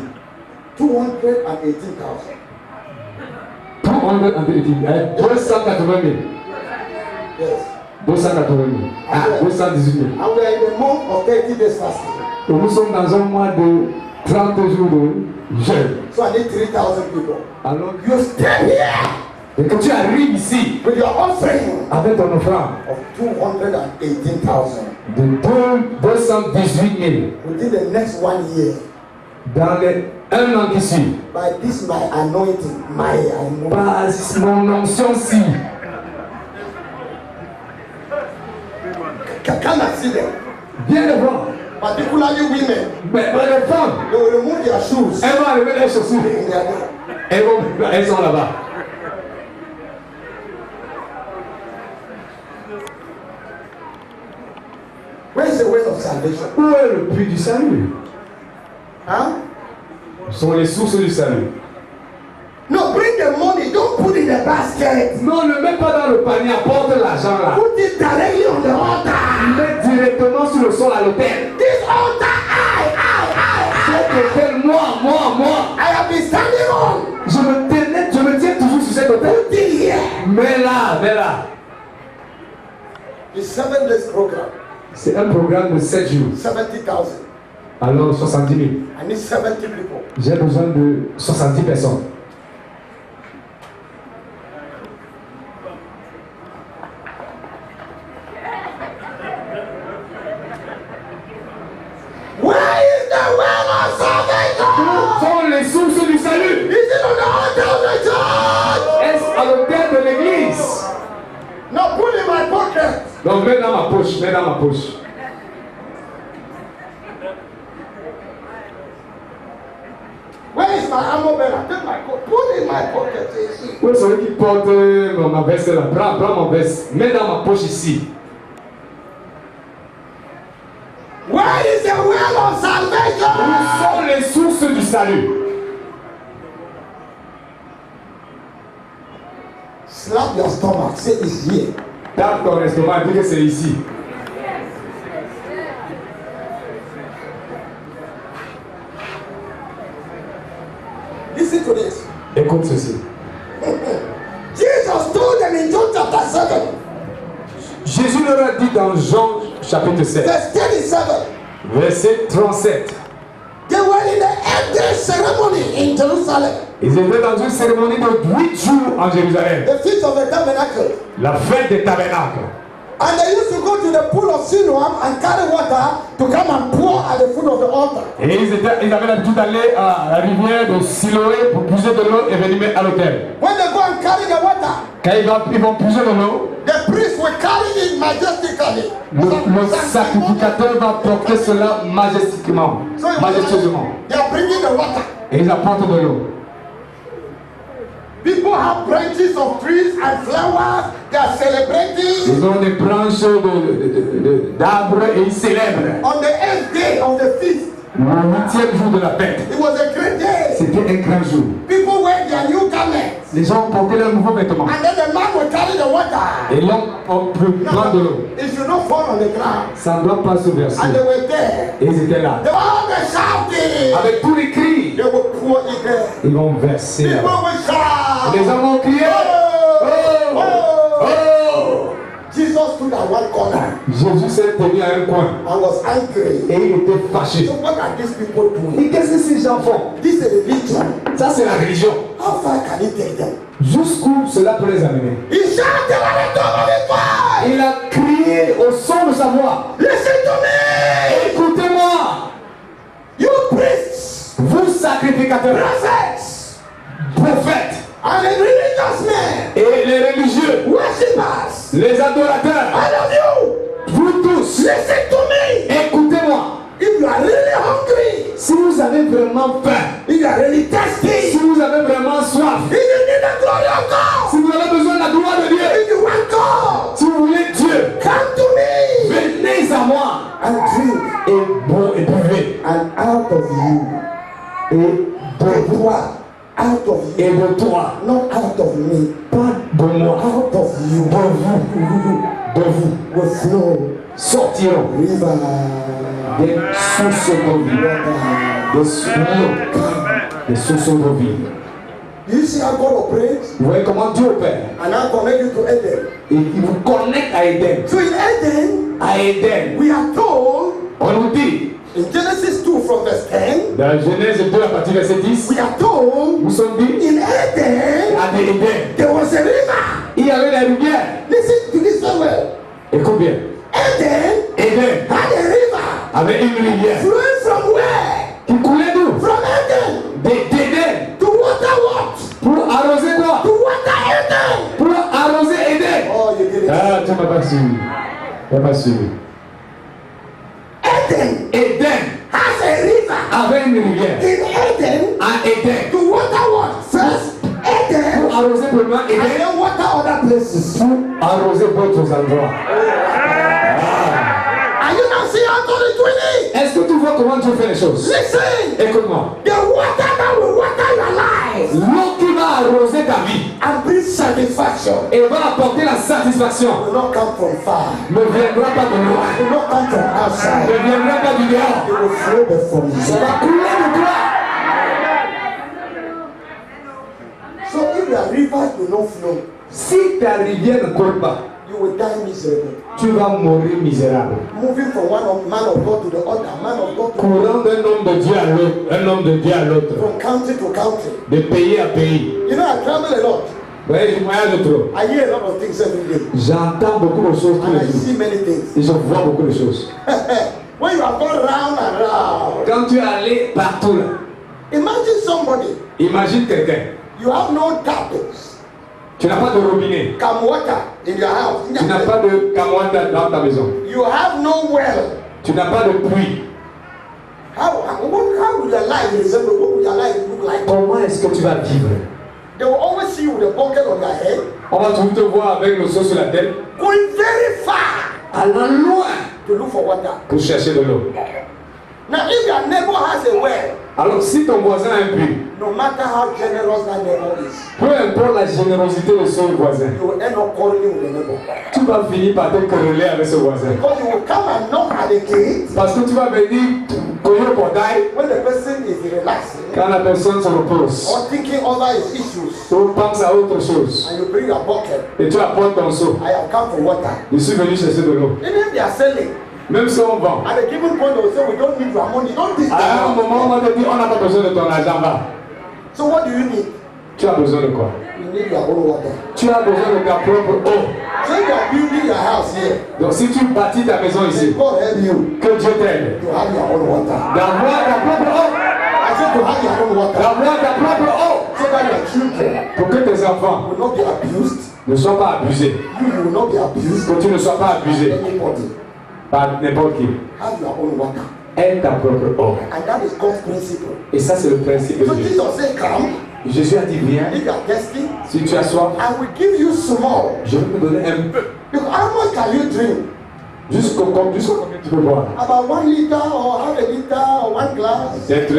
218,000. 280 000. 280 000. Yes. 280 000. Ah, 218 000. And we are in the month of 30 days fasting. Et nous sommes dans un mois de 30 jours de jeûne. So I need 3,000 people. Alors You stay here et quand tu arrives ici with your offering avec ton offrande of 218,000. de 218 000 Within the next 1 year, dans les 1 an qui suit, by this my anointing, my anointing. par mon onction-ci, Come and see them. viens les voir. Particularly women. Mais les femmes, They will remove their shoes. elles vont enlever leurs chaussures. They are there. Elles sont là-bas. Where is the way of salvation? Où est le puits du salut? Huh? Où sont les sources du salut? No, bring the money. Don't put it in the basket. Non, ne mets pas dans le panier, apporte l'argent là. Put it directly on the altar. Mets directement sur le sol à l'hôtel. This altar, I. Cet hôtel, moi. I have been standing on. Je me tiens toujours sur cet hôtel. Put it here. Mais là. The 7 days program. C'est un programme de 7 jours. 70,000. Alors 70 000. I need 70 people. J'ai besoin de 70 personnes. Where is the well of salvation? Où sont les sources du salut? Is it on the altar of the church? Est-ce à l'hôtel de l'église? No, put it in my pocket. Donc mets dans ma poche. Where is my ammo bearer? Take my coat. Put it in my pocket. See. Où est celui qui porte ma veste là? Prends ma veste. Mets dans ma poche ici. Where is the well of Où salvation? sont les sources du salut? Slap your stomach. Say it's here. Tape ton estomac, dis que c'est ici. Listen to this. Écoute ceci. Jesus told them in John chapter 7, Jésus leur a dit dans Jean chapitre 7, verse 37, verset 37. they were in the 8-day ceremony in Jerusalem, Ils étaient dans une cérémonie de 8 jours en Jérusalem, the feast of the tabernacle. la fête des tabernacles. And they used to go to the pool of Siloam and carry water to come and pour at the foot of the altar. Et ils avaient l'habitude d'aller à la rivière de Siloé pour puiser de l'eau et venir mettre à l'autel. When they go and carry the water, Quand ils vont puiser de l'eau, the priest will carry it majestically. le sacrificateur va porter cela majestueusement. They are bringing the water. Et ils apportent de l'eau. People have branches of trees and flowers. They are celebrating. Ils ont des branches d'arbres et ils célèbrent. On the 8th day of the feast, Le 8e jour de la fête. it was a great day. C'était un grand jour. People wear their new garments. Les gens portaient leurs nouveaux vêtements. And then the man will carry the water. Et l'homme peut prendre de l'eau. It should not fall on the ground. Ça ne doit pas se verser. And they were there. Et ils étaient là. They were all shouting. Avec tous les cris, They will pour it there. ils vont verser. People là-bas. will shout. Les gens vont crier. Oh! Oh! Jesus stood at one corner Jésus s'est tenu à un coin and was angry. et il était fâché. So what are these people doing? Et qu'est-ce que ces gens font? This is a religion. Ça, c'est la religion. How far can he take them? Jusqu'où cela peut les amener? He shouted at the top of his voice. Il a crié au son de sa voix. Listen to me. Écoutez-moi, You priests, vous sacrificateurs, prophets, prophètes and the religious men, et les religieux, worshippers, les adorateurs, all of you, vous tous, listen to me. écoutez-moi. If you are really hungry, Si vous avez vraiment faim, if you are really thirsty, si vous avez vraiment soif, if you need the glory of God, si vous avez besoin de la gloire de Dieu, if you want God, si vous voulez Dieu, come to me venez à moi and drink. et buvez. And out of you, Et de toi, out of et you, de toi, not out of me, pas de moi, out of you, de vous, will flow sortiront river, des sources de vie, water. des sources de vie. You see how God operates? Vous voyez comment Dieu opère. And I connect you to Eden. Et il vous connecte à Éden. So in Eden, À Éden, we are told on nous dit, in Genesis 2 from verse 10, dans Genèse 2 à partir du verset 10, we are told nous sommes dit, in Eden à Éden, there was a river. il y avait la rivière. Listen to this very well. Écoute bien. Eden Éden had a river avait une rivière flowing from where? qui coulait d'où? From Eden D'Éden. to water what? Pour arroser quoi? To water Eden. Pour arroser Éden. Oh, you get it. Ah, tu m'as pas suivi. Tu m'as pas suivi. Eden Éden has a river avait une rivière. in Eden À Éden. to water what? First Eden Pour arroser premièrement and Éden. then water other places. Pour arroser d'autres endroits. Are you now seeing how God is doing it? Est-ce que tu vois comment Dieu fait les choses? Listen, Écoute-moi. the water that will water your life L'eau qui va arroser ta vie and bring satisfaction et va apporter la satisfaction will not come from far. ne viendra pas de loin. It will not come from Ne outside. viendra pas du dehors. It will flow before Ça you. va couler de toi. So if your rivers will not flow, Si ta rivière ne coule pas, you will die miserable. tu vas mourir misérable. Moving from man of God to the other, man of God to Courant d'un homme de Dieu à l'autre, un homme de Dieu à l'autre, from country to country. de pays à pays. You know, I travel a lot. Vous voyez, je voyage trop. I hear a lot of things every day. J'entends beaucoup de choses tous And I les jours. see many things. Et je vois beaucoup de choses. When you have gone round and round, Quand tu es allé partout là, imagine somebody, imagine quelqu'un. you have no taps, Tu n'as pas de robinet. come water in your house. Tu n'as pas de camouin dans ta maison. You have no well. Tu n'as pas de puits. How would your life resemble? What would your life look like? Comment est-ce que tu vas vivre? They will always see you with a bucket on your head, On va toujours te voir avec le seau sur la tête, going very far allant loin to look for water. pour chercher de l'eau. Now, if your neighbor has a well, Alors si ton voisin a un puits, no matter how generous that neighbor is, peu importe la générosité de son voisin, you will end up quarreling with the neighbor. tu vas finir par te quereller avec ce voisin. Because you will come and knock at the gate Parce que tu vas venir cogner au portail when the person is relaxing quand la personne se repose. or thinking over his issues, Tu penses à autre chose and you bring your bucket. et tu apportes ton seau. I have come for water. Je suis venu chercher de l'eau. Even if they are selling, Même si on vend, at a given point they will say, we don't need your money. Don't this. à un moment on va te dire on n'a pas besoin de ton argent, va. So what do you need? Tu as besoin de quoi? You need your own water. Tu as besoin de ta propre eau. So if you are building your house here, Donc si tu bâtis ta maison may ici, God help you que Dieu t'aide to have your own water. d'avoir ta propre eau, I said to have your own water d'avoir ta propre eau, so that your children pour que tes enfants will not be abused. ne soient pas abusés, You will not be abused que tu ne sois pas abusé by anybody. par n'importe qui. Have your own water. Aide ta propre eau. And that is God's principle. Et ça c'est le principe So de Dieu. Jesus said, come, Jésus a dit viens, if you are thirsty, si tu as soif, I will give you small. je vais te donner un peu. Because how much can you drink? Jusqu'au combien tu peux boire? About 1 liter or half a liter or 1 glass. Peut-être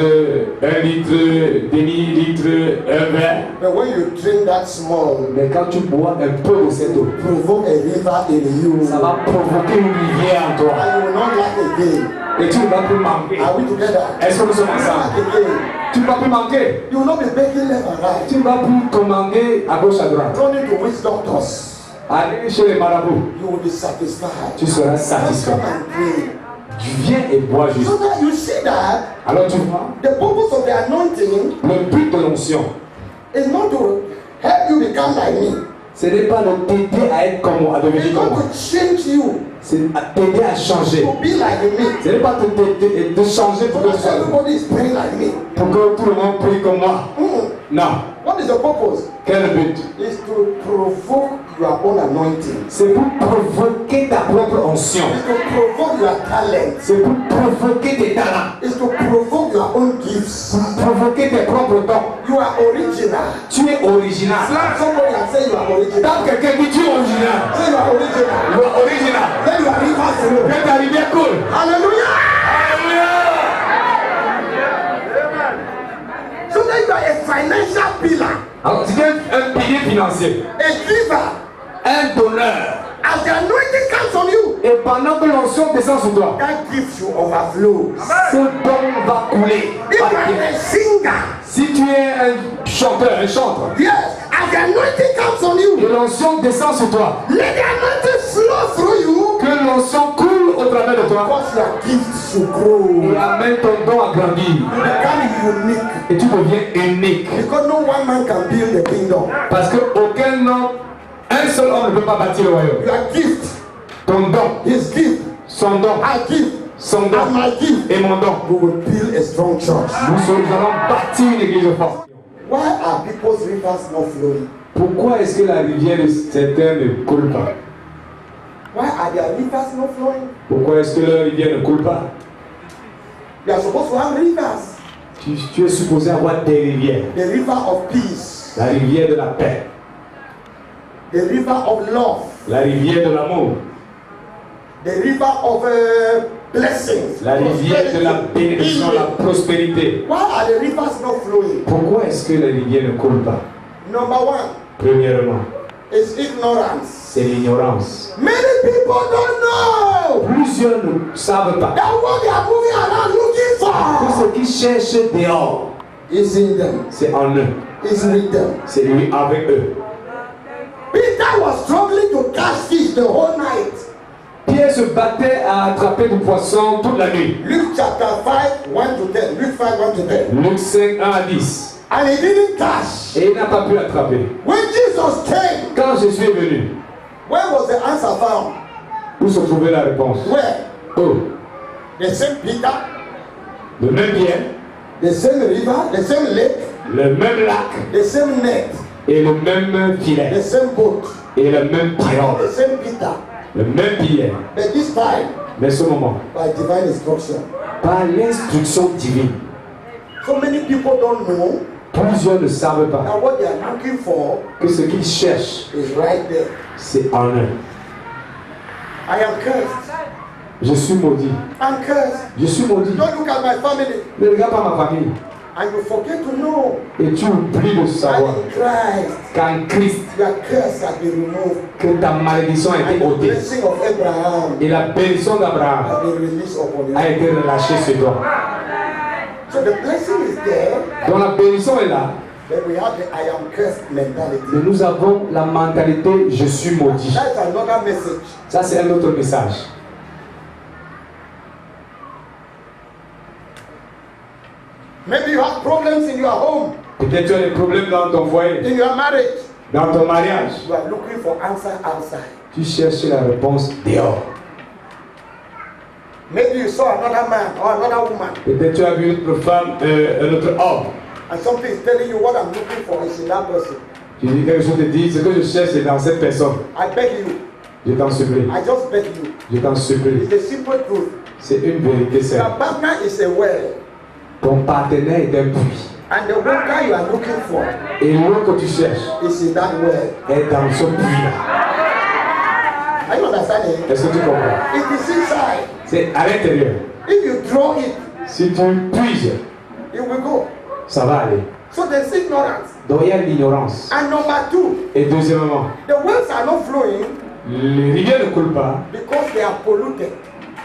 1 litre, demi-litre, un verre. But when you drink that small, Mais quand tu bois un peu de cette eau, provoke a river in you. ça va provoquer une rivière en toi. And you will not lack again. Et tu ne vas plus manquer. Are we together? Est-ce que nous sommes Lack ensemble? again. Tu ne vas plus manquer. You will not be begging left and right. Tu ne vas plus commander à gauche à droite. Running to witch doctors. Aller chez les marabouts. You will be satisfied. Tu seras Just satisfait. come and pray. Tu viens et bois juste. So that you see that Alors tu vois, the purpose of the anointing le but de l'onction, is not to help you become like me. ce n'est pas de t'aider à être comme moi, à It's devenir not comme moi. to change you C'est à t'aider à changer. to be like me. Ce n'est pas de changer pour que tu sois, Everybody is praying like me. pour que tout le monde prie comme moi. Non. What is the purpose? Quel est le but? Is to provoke your own anointing. C'est pour provoquer ta propre onction. Is to provoke your talent. C'est pour provoquer tes talents. Is to provoke your own gifts. Pour provoquer tes propres dons. You are original. Tu es original. Slap somebody and say you are original. Quand quelqu'un dit tu es original, Say you are original. tu es original. Then you are river flow. Que ta rivière coule. Hallelujah. Alléluia. So that you are a financial pillar, Alors tu es un pilier financier, a giver, un donneur, as the anointing comes on you, Et pendant que l'onction descend sur toi, that gives you overflow. ce don va couler. If you are a singer, Si tu es un chanteur, un chanteur, yes, as the anointing comes on you, et l'onction descend sur toi, let the anointing flow through you, que l'onction coule au travers de toi, because your gifts should grow. et amène ton don à grandir. You become unique. Et tu deviens unique. Because no one man can build the kingdom. Parce qu'aucun homme, un seul homme ne peut pas bâtir le royaume. Your gift, Ton don, his gift, son don, our gift, son and don my gift, et mon don. we will build a strong church. Nous allons bâtir une église forte. Why are people's rivers not flowing? Pourquoi est-ce que la rivière de certains ne coule pas? Why are their rivers not flowing? Pourquoi est-ce que la rivière ne coule pas? You are supposed to have rivers. Tu es supposé avoir des rivières. The river of peace, La rivière de la paix, the river of love, la rivière de l'amour, the river of blessings, la rivière de la bénédiction, la healing. prospérité. Why are the rivers not flowing? Pourquoi est-ce que la rivière ne coule pas? Number one Premièrement, is ignorance. c'est l'ignorance. Many people don't know Plusieurs ne savent pas that what they are moving around looking que for ce qu'ils cherchent dehors, is in them, c'est en eux, is with them. c'est lui avec eux. Peter was struggling to catch fish the whole night. Pierre se battait à attraper du poisson toute la nuit. Luke chapter 5, 1 to 10. Luke 5, 1 to 10. Luc 5, 1 à 10. And he didn't catch. Et il n'a pas pu attraper. When Jesus came, Quand je suis venu, where was the answer found? où se trouvait la réponse? Where? Oh, The same Peter, le même Pierre, the same river, the same lake, le même lac the same net, et le même the filet same boat, et le même pirogue, the same Peter. le même Pierre. But this time, Mais ce moment, by divine instruction. par l'instruction divine, So many people don't know plusieurs ne savent pas that what they are looking for que ce qu'ils cherchent, is right there. c'est en eux. I am cursed. Je suis maudit. I'm cursed. Je suis maudit. Don't look at my family. Ne regarde pas ma famille. And you forget to know Et tu oublies de that savoir in Christ, qu'en Christ, your curse has been removed. que ta malédiction a And été the ôtée. blessing of Abraham Et la bénédiction d'Abraham has been released upon a you. été relâchée sur toi. So the blessing is there, Donc la bénédiction est là. but we have the I am cursed mentality. Mais nous avons la mentalité je suis maudit. That's another message. Ça c'est un autre message. Maybe you have problems in your home, Peut-être tu as des problèmes dans ton foyer, in your marriage. dans ton mariage. You are looking for answer outside. Tu cherches la réponse dehors. Maybe you saw another man or another woman, Peut-être tu as vu une autre femme, un autre homme. and something is telling you what I'm looking for is in that person. Tu dis quelque chose, te dit ce que je cherche c'est dans cette personne. I beg you, Je t'en supplie. I just beg you. Je t'en supplie. It's a simple truth. C'est une vérité simple. Your partner is a well, Ton partenaire est un puits. and the water you are looking for Et l'eau que tu cherches is in that well. est dans ce puits-là. Are you understanding? Est-ce que tu comprends? It is inside. C'est à l'intérieur. If you draw it, Si tu puises, it will go. ça va aller. So there's ignorance. Donc il y a l'ignorance. And number two, Et deuxièmement, the wells are not flowing les rivières ne coulent pas because they are polluted.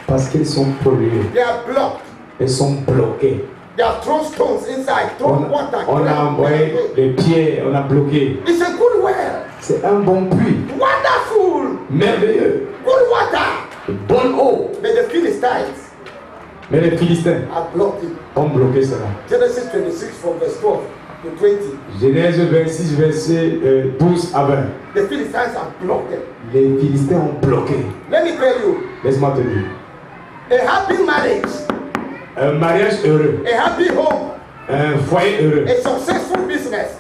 parce qu'elles sont polluées. They are blocked. Elles sont bloquées. They are thrown stones inside, thrown water. On a envoyé les pieds, on a bloqué. It's a good well. C'est un bon puits. Wonderful. Merveilleux. Good water. Bonne eau. But the Philistines Mais les Philistins have blocked it. ont bloqué cela. Genesis 26 from verse 12 to 20. Genèse 26, verset 12 à 20. The Philistines have blocked it. Les Philistins ont bloqué. Let me tell you, Laisse-moi te dire. a happy marriage, Un mariage heureux, a happy home, un foyer heureux, a successful business.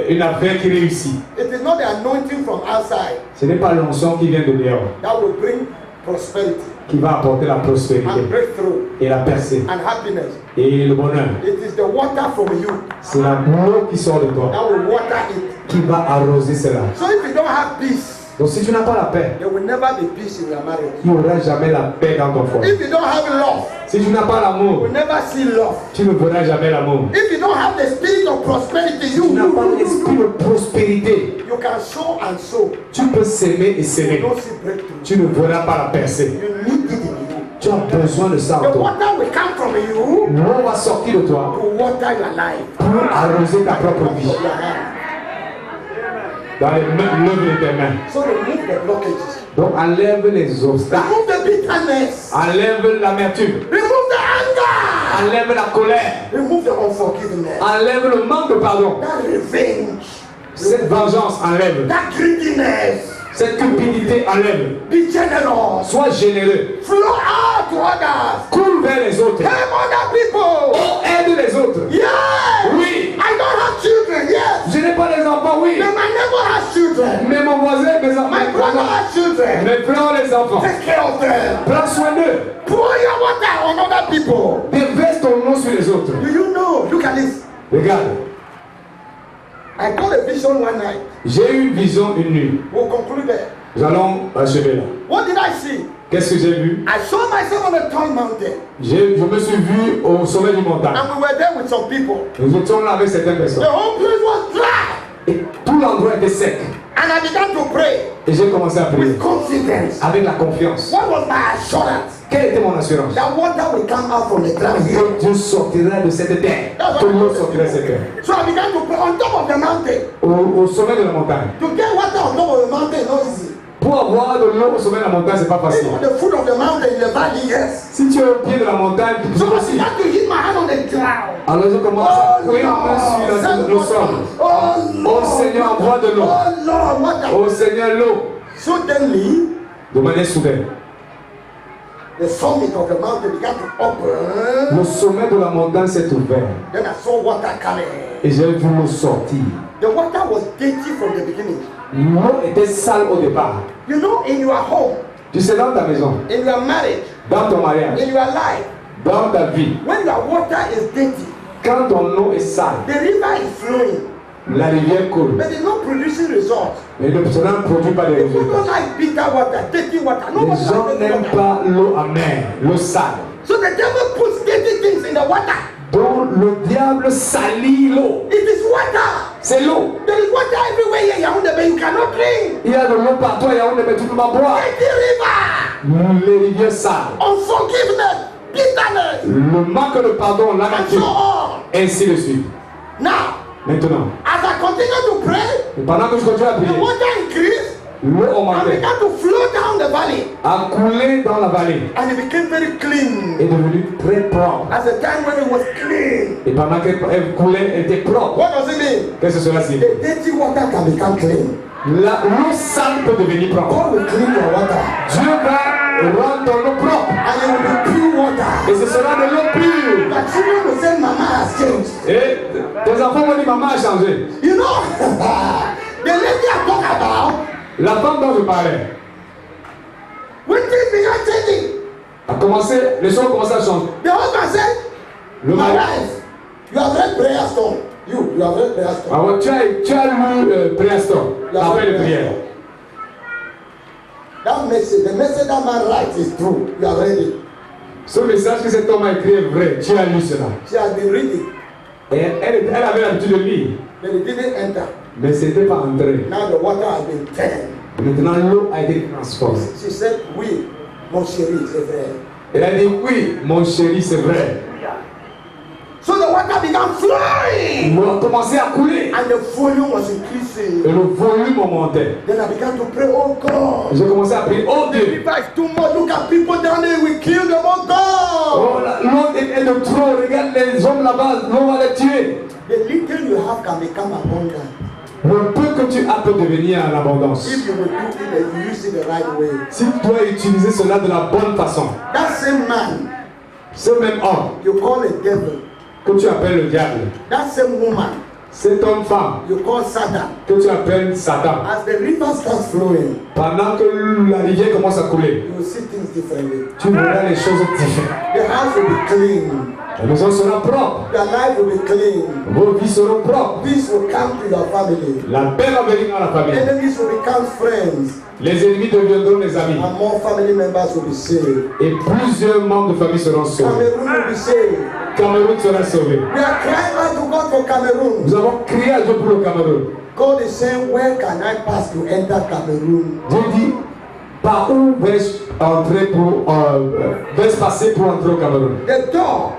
une affaire qui réussit. It is not the anointing from outside Ce n'est pas l'onction qui vient de dehors that will bring prosperity qui va apporter la prospérité and breakthrough et la percée and happiness. et le bonheur. It is the water from you C'est la boue qui sort de toi that will water it. qui va arroser cela. So if you don't have peace, Donc si tu n'as pas la paix, there will never be peace in your marriage. il n'y aura jamais la paix dans ton foyer. If you don't have love, Si tu n'as pas you l'amour, will never see love. tu ne verras jamais l'amour. If you don't have the spirit of prosperity, Si tu n'as pas l'esprit de prospérité, you can sow and sow. tu peux s'aimer et You s'aimer. don't see breakthrough. Tu ne verras pas la percée. You need it in you. Tu as besoin de ça en The toi. water will come from you L'eau va sortir de toi to water your life. pour arroser ta propre vie. Your hand. Dans les l'œuvre de tes mains. So remove the blockages. Donc enlève les obstacles. Remove the bitterness. Enlève l'amertume. Remove the anger. Enlève la colère. Remove the unforgiveness. Enlève le manque de pardon. That revenge. Cette vengeance enlève. That greediness. Cette cupidité enlève. Be generous. Sois généreux. Flow out to others. Cours vers les autres. Help other people. Oh, aide les autres. Yes. Oui. I don't have children. Yes. Je n'ai pas les enfants, oui. But my neighbor has children. Mais mon voisin, mes My enfants, brother has children. mes frères ont les enfants. Take care of them. Prends soin d'eux. Pour your water on other people. Déverse ton nom sur les autres. Do you know? Look at this. Regarde, I got a vision one night. j'ai eu une vision une nuit. We'll conclude there. Nous allons achever là. What did I see? Qu'est-ce que j'ai vu? I saw myself on a tall mountain. Je me suis vu au sommet du montagne. And we were there with some people. Nous étions là avec certaines The personnes. whole place was dry. Et tout l'endroit était sec. And I began to pray Et j'ai commencé à prier. with confidence. Avec la confiance. What was my assurance? Quelle était mon assurance? That water will come out from the ground here. Que Dieu sortira de cette terre. Que l'eau sortira de cette terre. So I began to pray on top of the mountain. Au sommet de la montagne. To get water on top of the mountain is not easy. Pour avoir de l'eau au sommet de la montagne, c'est pas facile. On the foot of the mountain in the valley, yes. Si tu es au pied de la montagne, c'est So I possible. began to hit my hand on the ground. Alors je commence à courir un peu sur le sol. Oh Seigneur, envoie de l'eau. Oh Lord, what the... Oh Seigneur, l'eau. Suddenly, De manière soudaine. the summit of the mountain began to open. Le sommet de la montagne s'est ouvert. Then I saw water coming. Et j'ai vu l'eau sortir. The water was dirty from the beginning. L'eau était sale au départ. You know, in your home, Tu sais, dans ta maison, in your marriage, dans ton mariage, in your life, dans ta vie, when your water is dirty, quand ton eau est sale, the river is flowing, la rivière coule. but it's not producing results. Et cela ne produit pas de People don't résultats. like bitter water, dirty water. Les Nobody gens likes dirty n'aiment water. pas l'eau amère, l'eau sale. So the devil puts dirty things in the water. Donc le diable salit l'eau. It is water. C'est l'eau. There is water everywhere here, Yaoundé, but you cannot drink. Il y a de l'eau partout à Yaoundé, mais tu ne peux pas boire. Dirty river, Les rivières sales. unforgiveness, bitterness, Le manque de pardon, and so l'amertume, on. ainsi de suite. Now, Maintenant, as I continue to pray, pendant que je continue à the prier, water increased l'eau and augmentait, began to flow down the valley. a coulé dans la vallée, And it became very clean. est devenue très propre. As the time when it was clean. Et pendant qu'elle coulait, elle était propre. What does it mean? Qu'est-ce que cela signifie? The dirty water can become clean. L'eau sale peut devenir propre. God will clean your water. Dieu va rendre ton eau propre. And it will be pure water. Et ce sera de l'eau pure. The children will say, Mama has changed. Et tes enfants vont dire, maman a changé. You know, the lady I talk about, La femme dont je parlais when things began changing, a commencé, les choses ont commencé à changer. the husband said, Le My mari, wife, you have read prayer stone. You have read prayer stone. alors, tu as lu prière stone, appel de prière. That message, the message that man writes is true. You have read it. Ce message que cet homme a écrit est vrai. Tu as lu cela. She has been reading, Et elle avait l'habitude de lire, but it didn't enter. mais ce n'était pas entré. Now the water has been turned. Maintenant, l'eau a été transformée. She said, Oui, mon chéri, c'est vrai. Elle a dit, oui, mon chéri, c'est vrai. So the water began flowing, L'eau a commencé à couler. and the volume was increasing. Et le volume montait. Then I began to pray, Oh God, J'ai commencé à prier, oh the Dieu. river is too much. Look at people down there, we kill them, oh God. Oh, l'eau est de trop. Regarde les hommes là-bas, l'eau va les tuer. The little you have can become abundant Le peu que tu as peut devenir en abondance. if you will do it and you use it the right way. Si tu dois utiliser cela de la bonne façon, That same man ce même homme you call a devil, que tu appelles le diable, that same woman Cet homme-femme you call Satan. que tu appelles Satan, As the river starts flowing, pendant que la rivière commence à couler, you will see things differently. tu verras les choses différentes. The house will be clean. La maison sera propre, Your life will be clean. vos vies seront propres. Peace will come to your family. La paix va venir dans la famille. Enemies will become friends. Les ennemis deviendront des amis. And more family members will be saved. Et plusieurs membres de famille seront sauvés. Cameroon will be saved. Cameroun sera sauvé. We are crying out to God for Cameroon. Nous avons crié à Dieu pour le Cameroun. God is saying, where can I pass to enter Cameroon? Dieu dit, par où vais-je entrer pour, vais-je passer pour entrer au Cameroun? The door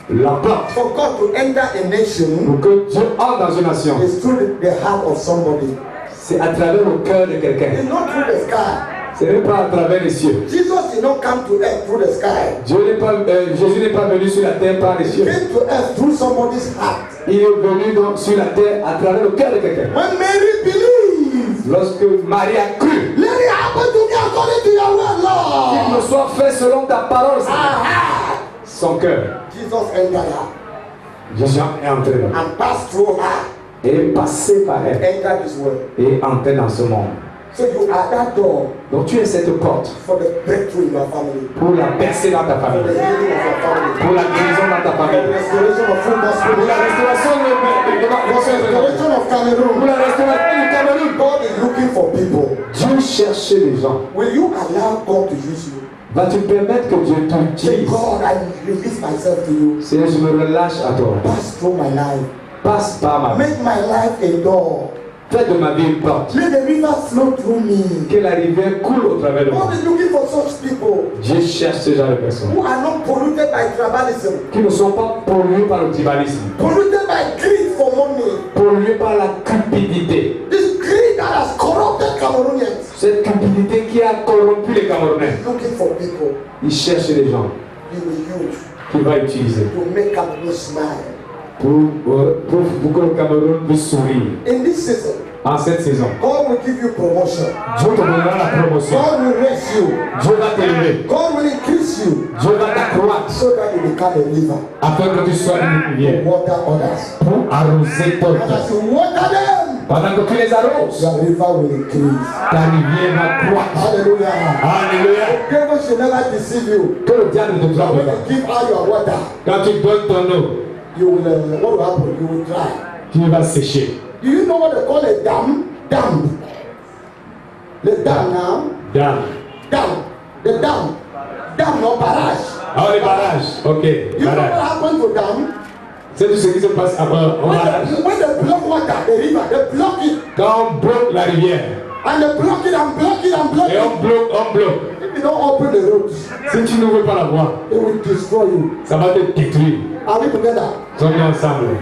La porte for God to enter a nation pour que Dieu entre dans une nation, is through the heart of somebody. c'est à travers le cœur de quelqu'un. It's not through the sky. Ce n'est pas à travers les cieux. Jesus did not come to earth through the sky. Jésus n'est pas venu sur la terre par les He cieux. came to earth through somebody's heart. Il est venu donc sur la terre à travers le cœur de quelqu'un. When Mary believed, Lorsque Marie a cru, let it happen to me according to your word, qu'il me Lord. soit fait selon ta parole, Seigneur. Aha. Son cœur. Jesus entered her Jésus est entré là. and passed through her, Et est passé par elle. entered this world. Et entré dans ce monde. So you are that door Donc tu es cette porte for the breakthrough in your family, pour la percer dans ta for the famille. healing of your family, Pour la guérison dans ta for the famille. restoration of full Pour gospel, la restauration for the restoration of Pour Cameroon. la restauration du Cameroun. God is looking for people. Dieu cherche les gens. Will you allow God to use you? Vas-tu permettre que Dieu Say, t'utilise? God, I release myself to you. Seigneur, je me relâche à toi. Pass through my life. Passe par ma vie. Make my life a door. Fais de ma vie une porte. Let the river flow through me. Que la rivière coule au travers de moi. God is looking for such people Dieu cherche ce genre de personnes who are not polluted by tribalism, qui ne sont pas polluées par le tribalisme, polluted by greed for money. polluées par la cupidité. This greed that has corrupted Cameroonians. Cette cupidité qui a corrompu les Camerounais. Looking for people Il cherche les gens he will use qu'il va utiliser to make Cameroon smile. pour que le Cameroun puisse sourire. In this season, En cette saison, God will give you promotion. Dieu te donnera la promotion. God will raise you. Dieu va t'élever. God will increase you Dieu va t'accroître so that you become a river. afin que tu sois une rivière Water others. pour arroser And d'autres. as you water them, Pendant que tu les arroses, your river will increase. ta rivière va croître. Hallelujah. Alléluia. Devil should never deceive you. Que le diable ne te But trompe when pas. you give out your water, Quand tu donnes ton eau, you will, what will happen? You will dry. tu vas sécher. Do you know what they call a dam? Dam. The dam now. Dame. Dam. The dam. Dam, no barrage. Ah, les barrages. Ok, You know what barrage. happened to dam? C'est tout ce qui se passe au barrage. When they block water, the river, they block it. Quand on bloque la rivière, And they block it and block it and block et it. on bloque. If you don't open the roads, Si tu n'ouvres pas la voie, it will destroy you. ça va te détruire. Are we together? Sommes ensemble.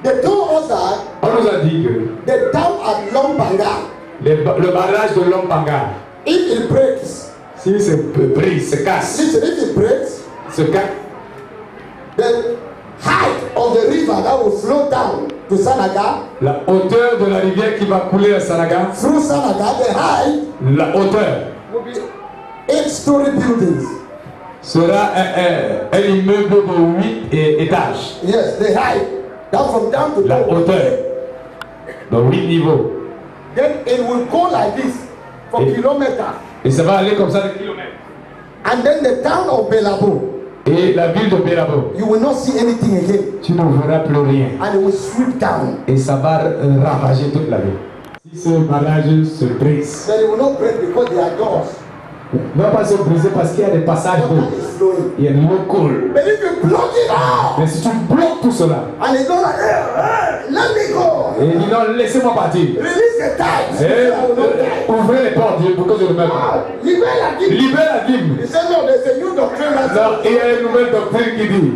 They told us that On nous a dit que the dam at Lombanga, le barrage de Lompanga, if it breaks, s'il se brise, se casse, listen, if it breaks, se casse, the height of the river that will flow down to Sanaga, la hauteur de la rivière qui va couler à Sanaga, through Sanaga, the height la hauteur will be 8-story buildings. sera un immeuble de 8 étages. Yes, the height. Down from down to La down. hauteur de 8 niveaux. Then it will go like this for Et- kilometers. Et ça va aller comme ça de kilomètres. And then the town of Belabo, Et la ville de Bérabo, you will not see anything again. tu ne verras plus rien. And it will sweep down. Et ça va ravager toute la ville. Si ce barrage se brise, Then it will not break because there are doors. ne va pas se briser parce qu'il y a des passages d'eau. Water is flowing. Il y a de l'eau coule. But if you block it out, Mais si tu bloques tout cela, and it goes like, let me go. et dis non, laissez-moi partir. Release the tithes. Et, I will not die. ouvrez les portes pour que je ne meure pas. Libère la dîme. Libère la dîme. He said, no, there's a new doctrine that's Non, il y a une nouvelle doctrine qui dit,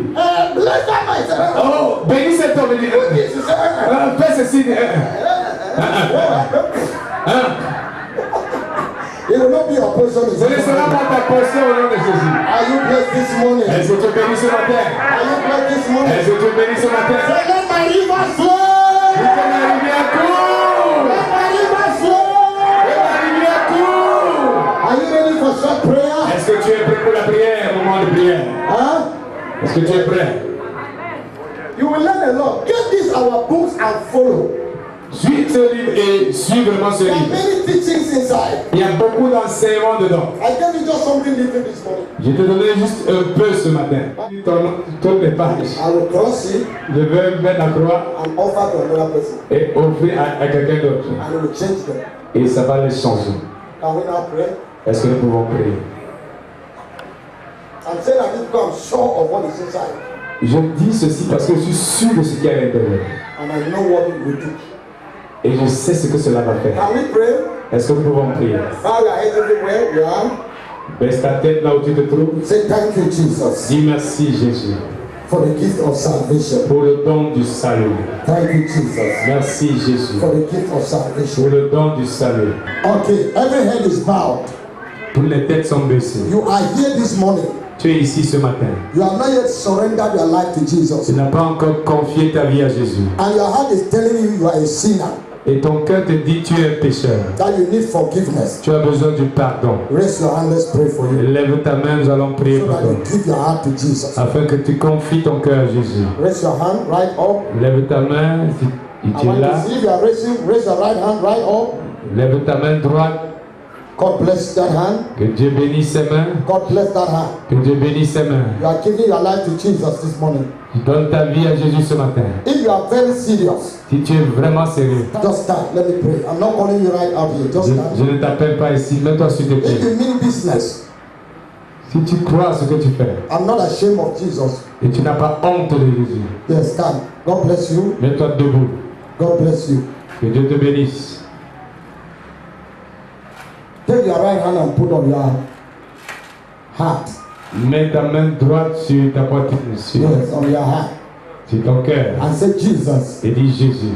bless that man. He said, oh, bénis cet homme. Il dit, this. He said, fais ceci. it will not be your portion. He Ce ne said, sera pas ta portion au nom de Jésus. are you blessed this morning? Est-ce que tu es béni ce matin? Are you blessed this morning? Est-ce que tu es béni ce matin? Say, let my river flow. Que la rivière coule! Let my river flow. Que la rivière coule! Are you ready for short prayer? Est-ce que tu es prêt pour la prière, au moment de prière? Huh? Est-ce que tu es prêt? You will learn a lot. Get these our books and follow. Suis ce livre et suis vraiment ce There are livre. many teachings inside. Il y a beaucoup d'enseignements dedans. I gave you just something little this morning. Je te donnais juste un peu ce matin. Toutes les pages. I will cross it Je vais mettre la croix and offer to another person. et offrir à quelqu'un d'autre. And it will change them. Et ça va les changer. Can we now pray? Est-ce que nous pouvons prier? I'm saying that this because I'm sure of what is inside. Je dis ceci parce que je suis sûr de ce qu'il y a à l'intérieur. And I know what it will do. Et je sais ce que cela va faire. Can we pray? Est-ce que nous pouvons prier? Bow your heads everywhere you are. Baisse ta tête là où tu te trouves. Say thank you, Jesus, Dis merci Jésus for the gift of salvation. pour le don du salut. Thank you, Jesus, Merci Jésus for the gift of pour salvation. le don du salut. Okay, every head is bowed. Toutes les têtes sont baissées. You are here this morning. Tu es ici ce matin. You have not yet surrendered your life to Jesus. Tu n'as pas encore confié ta vie à Jésus. And your heart is telling you you are a sinner, Et ton cœur te dit tu es un pécheur. that you need forgiveness. Tu as besoin du pardon. Raise your hand, let's pray for you. Lève ta main, nous allons prier So pour that toi. you give your heart to Jesus. Afin que tu confies ton cœur à Jésus. Raise your hand right up. Lève ta main si I tu es want là. to see if you are raising. Raise your right hand right up. Lève ta main droite. God bless that hand. Que Dieu bénisse ses mains. God bless that hand. Que Dieu bénisse ses mains. You are giving your life to Jesus this morning. Tu donnes ta vie à Jésus ce matin. If you are very serious, Si tu es vraiment sérieux, just stand. Let me pray. I'm not calling you right out here. Just je stand. ne t'appelle pas ici. Mets-toi sur tes If pieds. you mean business, Si tu crois à ce que tu fais I'm not ashamed of Jesus. et tu n'as pas honte de Jésus, Yes, stand. God bless you. mets-toi debout. God bless you. Que Dieu te bénisse. Take your right hand and put on your heart. Mets ta main droite sur ta poitrine, sur Yes, on your heart. ton cœur. And say, Jesus, Et dis Jésus,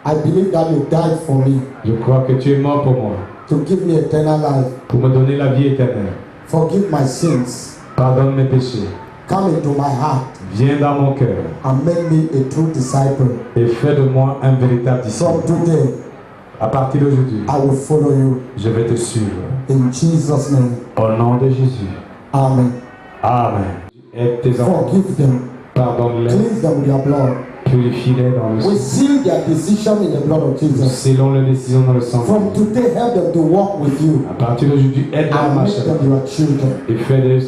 I believe that you died for me je crois que tu es mort pour moi, to give me eternal life. pour me donner la vie éternelle. Forgive my sins. Pardonne mes péchés. Come into my heart Viens dans mon cœur and make me a true disciple. et fais de moi un véritable From disciple. today, À partir d'aujourd'hui, I will follow you. je vais te suivre. In Jesus' name, Au nom de Jésus. amen. Amen. Aide tes enfants. Forgive them. Pardonne-les. Cleanse them with your blood. Purifie-les dans le We sang. seal their decision in the blood of Jesus. Selon les décisions dans le sang. From today, help them to walk with you À partir d'aujourd'hui, aide-les à and make marcher them your children. et fais-les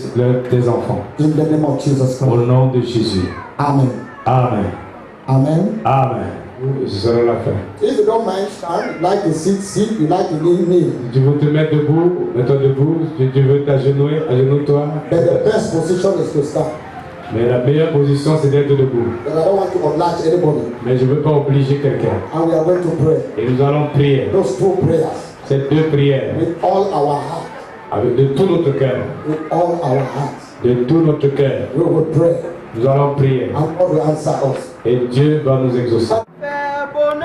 tes enfants. In the name of Jesus Au Christ. nom de Jésus. Amen. Amen. Amen. Amen. Ce sera la fin. If you don't mind, stand. You like to sit, you like to kneel. Si tu veux te mettre debout, mets-toi debout. Si tu veux t'agenouiller, agenouille-toi. But the best position is to stand. Mais la meilleure position, c'est d'être debout. But I don't want to oblige anybody. Mais je ne veux pas obliger quelqu'un. And we are going to pray. Et nous allons prier. Those two prayers Ces deux prières, with all our heart. avec de tout notre cœur. With all our hearts. De tout notre cœur. We will pray. Nous allons prier. And God will answer us. Et Dieu va nous exaucer. Faire bonheur.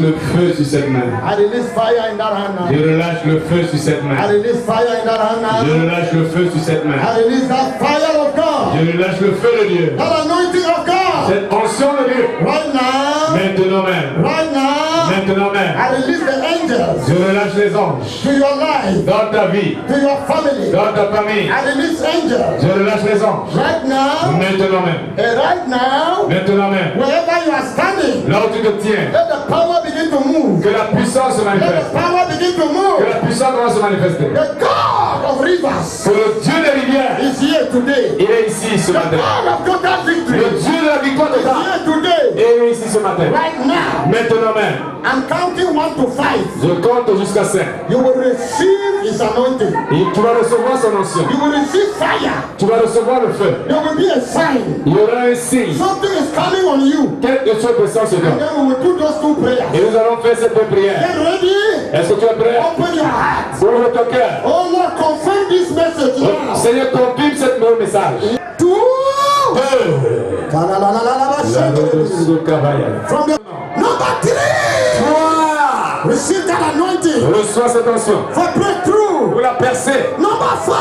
Le feu sur cette main. I release fire in that hand now. Je relâche le feu sur cette I main. release fire in that hand Je now. relâche le feu sur cette main. I release that fire of God. Je relâche le feu de Dieu. That anointing of God. Cette onction de Dieu. Right now. Maintenant même. Right now. Maintenant Amen. I release the angels Je relâche les anges to your life, dans ta vie, to your family. dans ta famille. I release angels Je relâche les anges. right now, Maintenant même. and right now, Maintenant même. wherever you are standing, Là où tu te tiens, let the power begin to move. que la puissance se Let manifeste. the power begin to Que move. la puissance commence à se manifester. The God of rivers Que le Dieu des rivières, is here today. il est ici ce The matin. God of total victory Le Dieu de la victoire is totale, here today. il est ici ce matin. Right now, Maintenant même. I'm counting 1 to 5. Je compte jusqu'à 5. You will receive his anointing. Et tu vas recevoir son onction. You will receive fire. Tu vas recevoir le feu. There will be a sign. Il y aura un signe. Something is coming on you. Quelque chose de ça se And donne. then we will do those two prayers. Et nous allons faire cette prière. Get ready. Est-ce que tu es prêt? Open your heart. Ouvre ton cœur. Oh Lord, confirm this message now. Seigneur, confirme cette même message. Two. From From the number 3. Receive that anointing reçois cette onction for breakthrough. pour la percée. Number 4.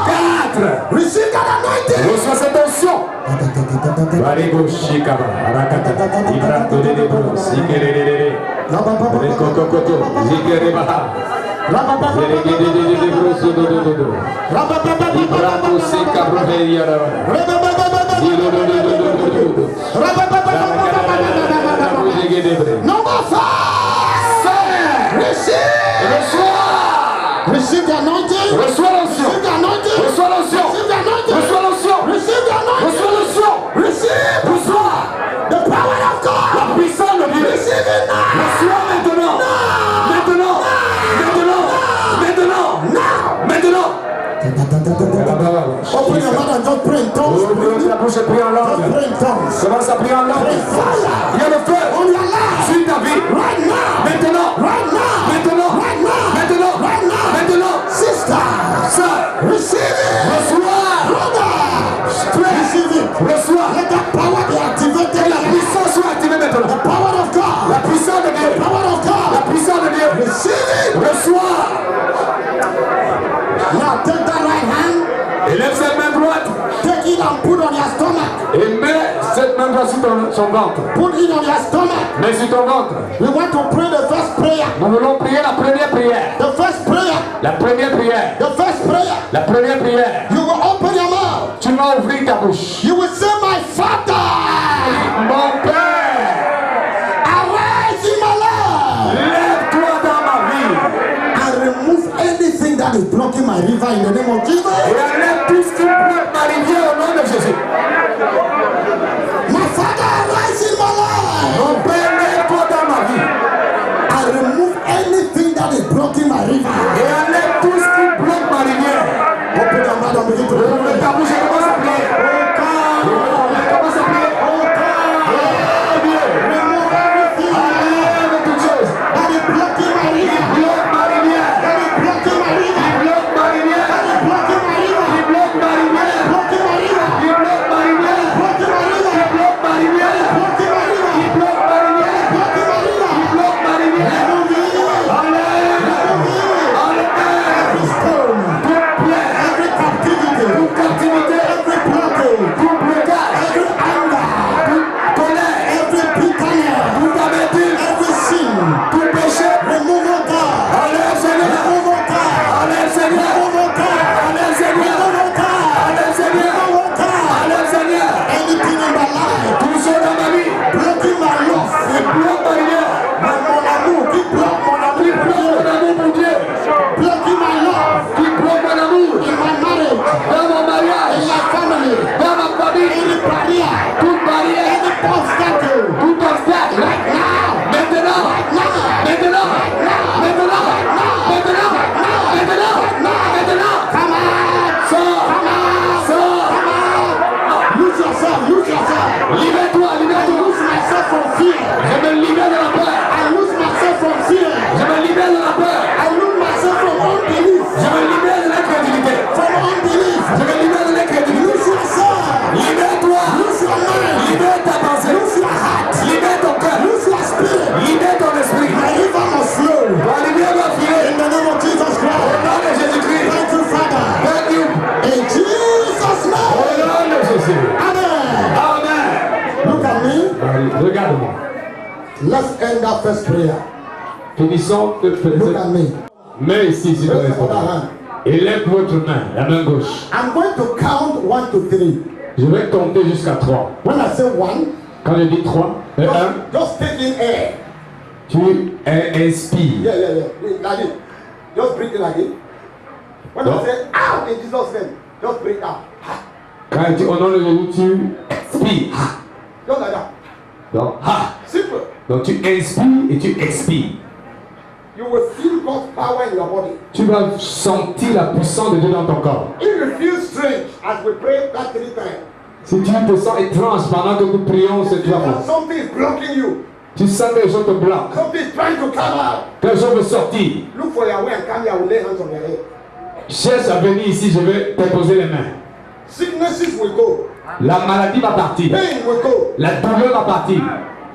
4. Receive that anointing. Reçois cette onction. Barigo Shikaba, Arakata, Ibrato de Debro, Sikerere, Rekokokoto, Zikerebaha, Zeregede de Debro, Sodododo, Ibrato Sikabruneri, Number 5. Receive the anointing. reçois l'onction, Receive the anointing. reçois l'onction, Receive the anointing. reçois l'onction, Receive the anointing. reçois l'onction, Receive reçois the power of God. la puissance de Dieu. Receive it now. Reçois maintenant, maintenant, maintenant, maintenant, maintenant. Open your mouth and just pray in tongues. Ouvre ta bouche et prie en Just langue. pray in tongues. Commence à prier en langue. Il y a le feu On your life. sur ta vie. Right now. Maintenant, Right now. maintenant, Right now. maintenant, Right now. maintenant. Sister. Sœur, Receive it. reçois, Brother. Receive it. reçois. Let that power be activated. Que la puissance soit activée The maintenant. power of God. La puissance de Dieu. Power of La God. puissance de Dieu. Receive it. Reçois. Now take that right hand. Élève cette main droite Take it and put on your stomach. et mets cette main droite sur son ventre. Put it on your stomach. Mets sur ton ventre. We want to pray the first prayer. Nous voulons prier la première prière. The first prayer. La première prière. The first prayer. La première prière. You will open your mouth. Tu vas ouvrir ta bouche. You will say, my Father, Mon Père, arise in my life lève-toi dans ma vie and remove anything that is blocking my river in the name of Jesus. et enlève tout ce qui bloque ma rivière au nom de Jésus. My Father, arise in my life Mon Père, lève-toi dans ma vie and remove anything that is blocking my river. et enlève tout ce qui bloque ma rivière. Open your mouth and begin to Ouvre pray. ta bouche et commence à prier. Commence à prier. Remove everything Enlève toute chose. that is blocking my river. Bloque ma rivière. That is blocking my river. Bloque ma rivière. That is blocking my river. Bloque ma rivière. Blocking my river. Bloque ma rivière. Blocking my river. Bloque ma rivière. Blocking my river. Bloque ma rivière. Blocking my river. Bloque ma rivière. Remove it. Enlève. Remove it. Enlève. Every stone. Toute plaie. Every captivity. Toute captivité. Every blockage. Tout blocage. Every anger. Toute colère. Every bitterness. Toute amertume. Every sin. Tout péché. Remove, oh God. Enlève, Seigneur. Remove, oh God. Enlève, Seigneur. Remove, oh God. Enlève, Seigneur. Remove, oh God. Enlève, Seigneur. Remove, oh God. Enlève, Seigneur. Anything in my life Tout ce dans ma vie. blocking my love. Bloque ma rivière. Mon amour. Qui bloque mon Qui amour. bloque mon amour pour Dieu. Blocking my love. Qui bloque mon amour. In my marriage. Dans mon In mariage. my family. Dans ma famille. Any barrier. Toute barrière. Any obstacle. Tout obstacle. Right now. Maintenant. Now. Maintenant. Maintenant. Maintenant. Maintenant. Maintenant. Come on. Sors. Sors. Lose yourself. Lose yourself. Libère-toi. I Libère-toi. lose myself from fear. Je me libère de la peur. I lose myself from fear. Je me libère de la peur. I lose myself from unbelief. Je me libère de l'incrédulité. From unbelief. Je me libère de l'incrédulité. Lose yourself. Libère-toi. Lose your mind. Libère ta pensée. Lose your heart. Libère ton cœur. Lose your spirit. Libère ton esprit. My river must flow. Ta rivière va filer. In the name of Jesus Au Christ. nom de Jésus-Christ. Thank you, Father. Thank you. In Jesus' Au name. nom de Jésus. Amen. Amen. Look at me. Regarde-moi. Let's end that first prayer. Finissons de Look at me. Mets ici sur ton estomac. Et lève votre main, la main gauche. I'm going to count 1 to 3. Je vais compter jusqu'à 3. When I say 1, Quand je dis 3, 1, just take in air. tu inspires. Yeah. Like it. Just breathe in like it. When No. I say out in Jesus' name, just breathe out. Quand tu au nom de Jésus, tu expires. Just like that. Donc, Simple. donc tu inspires et tu expires. You will feel God's power in your body. Tu vas sentir la puissance de Dieu dans ton corps. If you feel strange as we pray that 3 times, Si tu te sens étrange pendant que nous prions cette that fois, something is blocking you, tu sens que les choses te bloquent, something is trying to come out, quelque chose veut sortir. look for your way and come here. I will lay hands on your head. Cherche à venir ici, je vais t'imposer les mains. Sicknesses will go. La maladie va partir. Pain will go. La douleur va partir.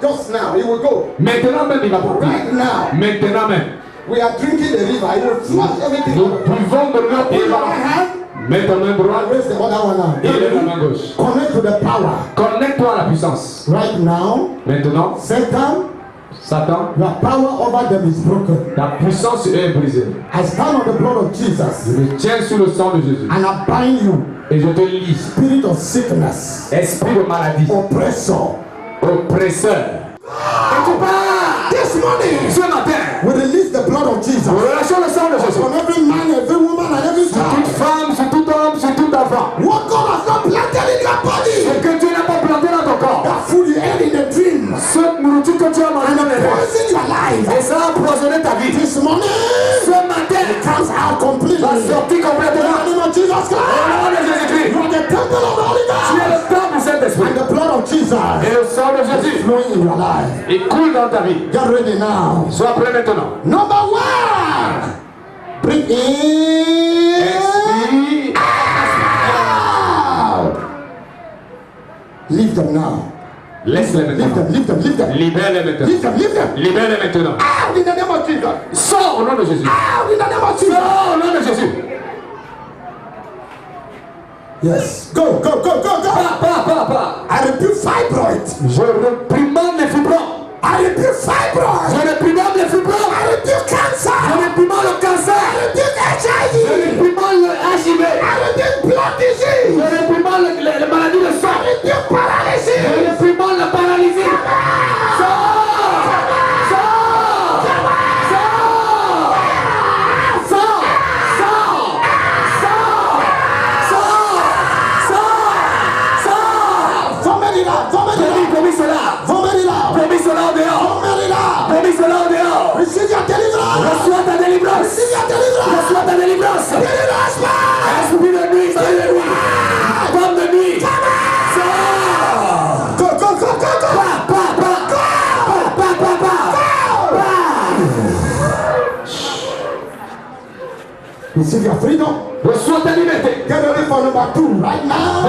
Just now, it will go. Maintenant même, il va partir. Right now, Maintenant même. we are drinking the river. It will flush everything Nous out. buvons de l'eau Put et your va. right hand Mets ta main droite and raise the other one now. et lève la main gauche. Connect to the power. Connecte-toi à la puissance. Right now, Maintenant, Satan, Satan, your power over them is broken. ta puissance sur eux est brisée. I stand on the blood of Jesus Je me tiens sur le sang de Jésus and I bind you, et je te lis. spirit of sickness, Esprit de maladie, oppressor. oppresseur. Et tu pars This morning, ce matin. we release the blood of Jesus Relâchons le sang de Jésus. from every man, every woman, and every Sur toute child. femme, sur tout homme, sur tout enfant. What God has not planted in your Ce body, que Dieu n'a pas planté dans ton corps. that food you ate in the dream, Cette nourriture que tu as mangée dans les rêves. poison your life. Et ça a empoisonné ta vie. This morning, Ce matin, comes out completely. va sortir In the complètement. name of Jesus Au Christ, nom de Jésus-Christ. you are the temple of the Holy Tu es Ghost. le temple du Saint-Esprit. And the blood of Jesus Et le sang de Jésus, flowing in your life. il coule dans ta vie. Get ready now. Sois prêt maintenant. Number 1, breathe in. Expire. Out. Leave them now. Laisse-les Leave maintenant. them, leave them, leave them. Libère-les maintenant. Leave them, leave them. Libère-les maintenant. Out in the name of Jesus. Sors au nom de Jésus. Out in the name of Jesus. Sors au nom de Jésus. Yes. Go, go, go, go, go. Pas. I rebuke fibroid. Je réprimande les fibromes. I rebuke fibroid. Je réprimande les fibromes. I rebuke cancer. Je réprimande le cancer. I rebuke Je HIV. réprimande le HIV. I rebuke blood disease. Je réprimande les maladies de sang. I rebuke Je paralysis. réprimande la paralysie. Sors. Sors. Sors. Sors. Sors. Sors. Vomit it out. Vomit it out. Vomis cela. Vomit it out. Vomis cela en dehors. Vomit it out. Vomis cela en dehors. Receive your deliverance. Reçois ta délivrance. Receive your deliverance. Reçois ta délivrance. Deliverance, man. Esprit de nuit, esprit de nuit. Femme de nuit. Sors. Go, go, go, go, go. Receive your freedom. Reçois ta liberté. Get ready for number 2 right now.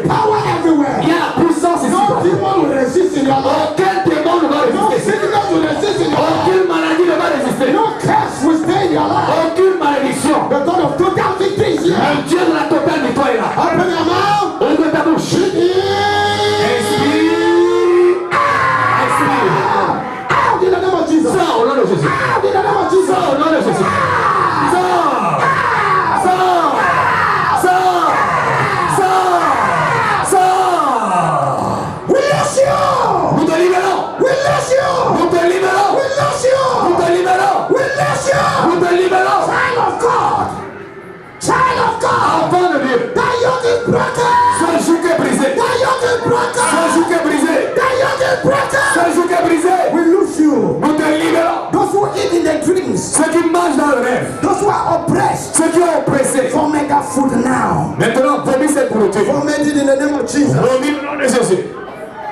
Power everywhere. Il y a la puissance ici. No demon will resist in your life. Aucun démon ne va No résister. sickness will resist in your life. Aucune maladie ne va résister. No curse will stay in your life. Aucune malédiction. The God of total victory is here. Le Dieu de la totale victoire est là. Open your mouth. Ouvre ta bouche. Expire. Expire. Out in the name of Jesus. Sors au nom de Jésus. Out in the name of Jesus. Sors au nom de Jésus. Sors. Sors. Sors. Sors. Sors. We loose you. Nous te libérons. We loose you. Nous te libérons. We loose you. Nous te libérons. We loose you. Nous te libérons. Child of God. Child of God. Enfant de Dieu. That yoke is broken. Ce joug est brisé. That yoke is Ce broken. joug est brisé. That yoke is broken. Ce joug est brisé. We loose you. Nous te libérons. Those who eat in the dreams. Ceux qui mangent dans le rêve. Those who are oppressed. Ceux qui ont oppressé. Vomit that food now. Maintenant, vomis cette nourriture. Vomit it in the name of Jesus. Vomis au nom de Jésus.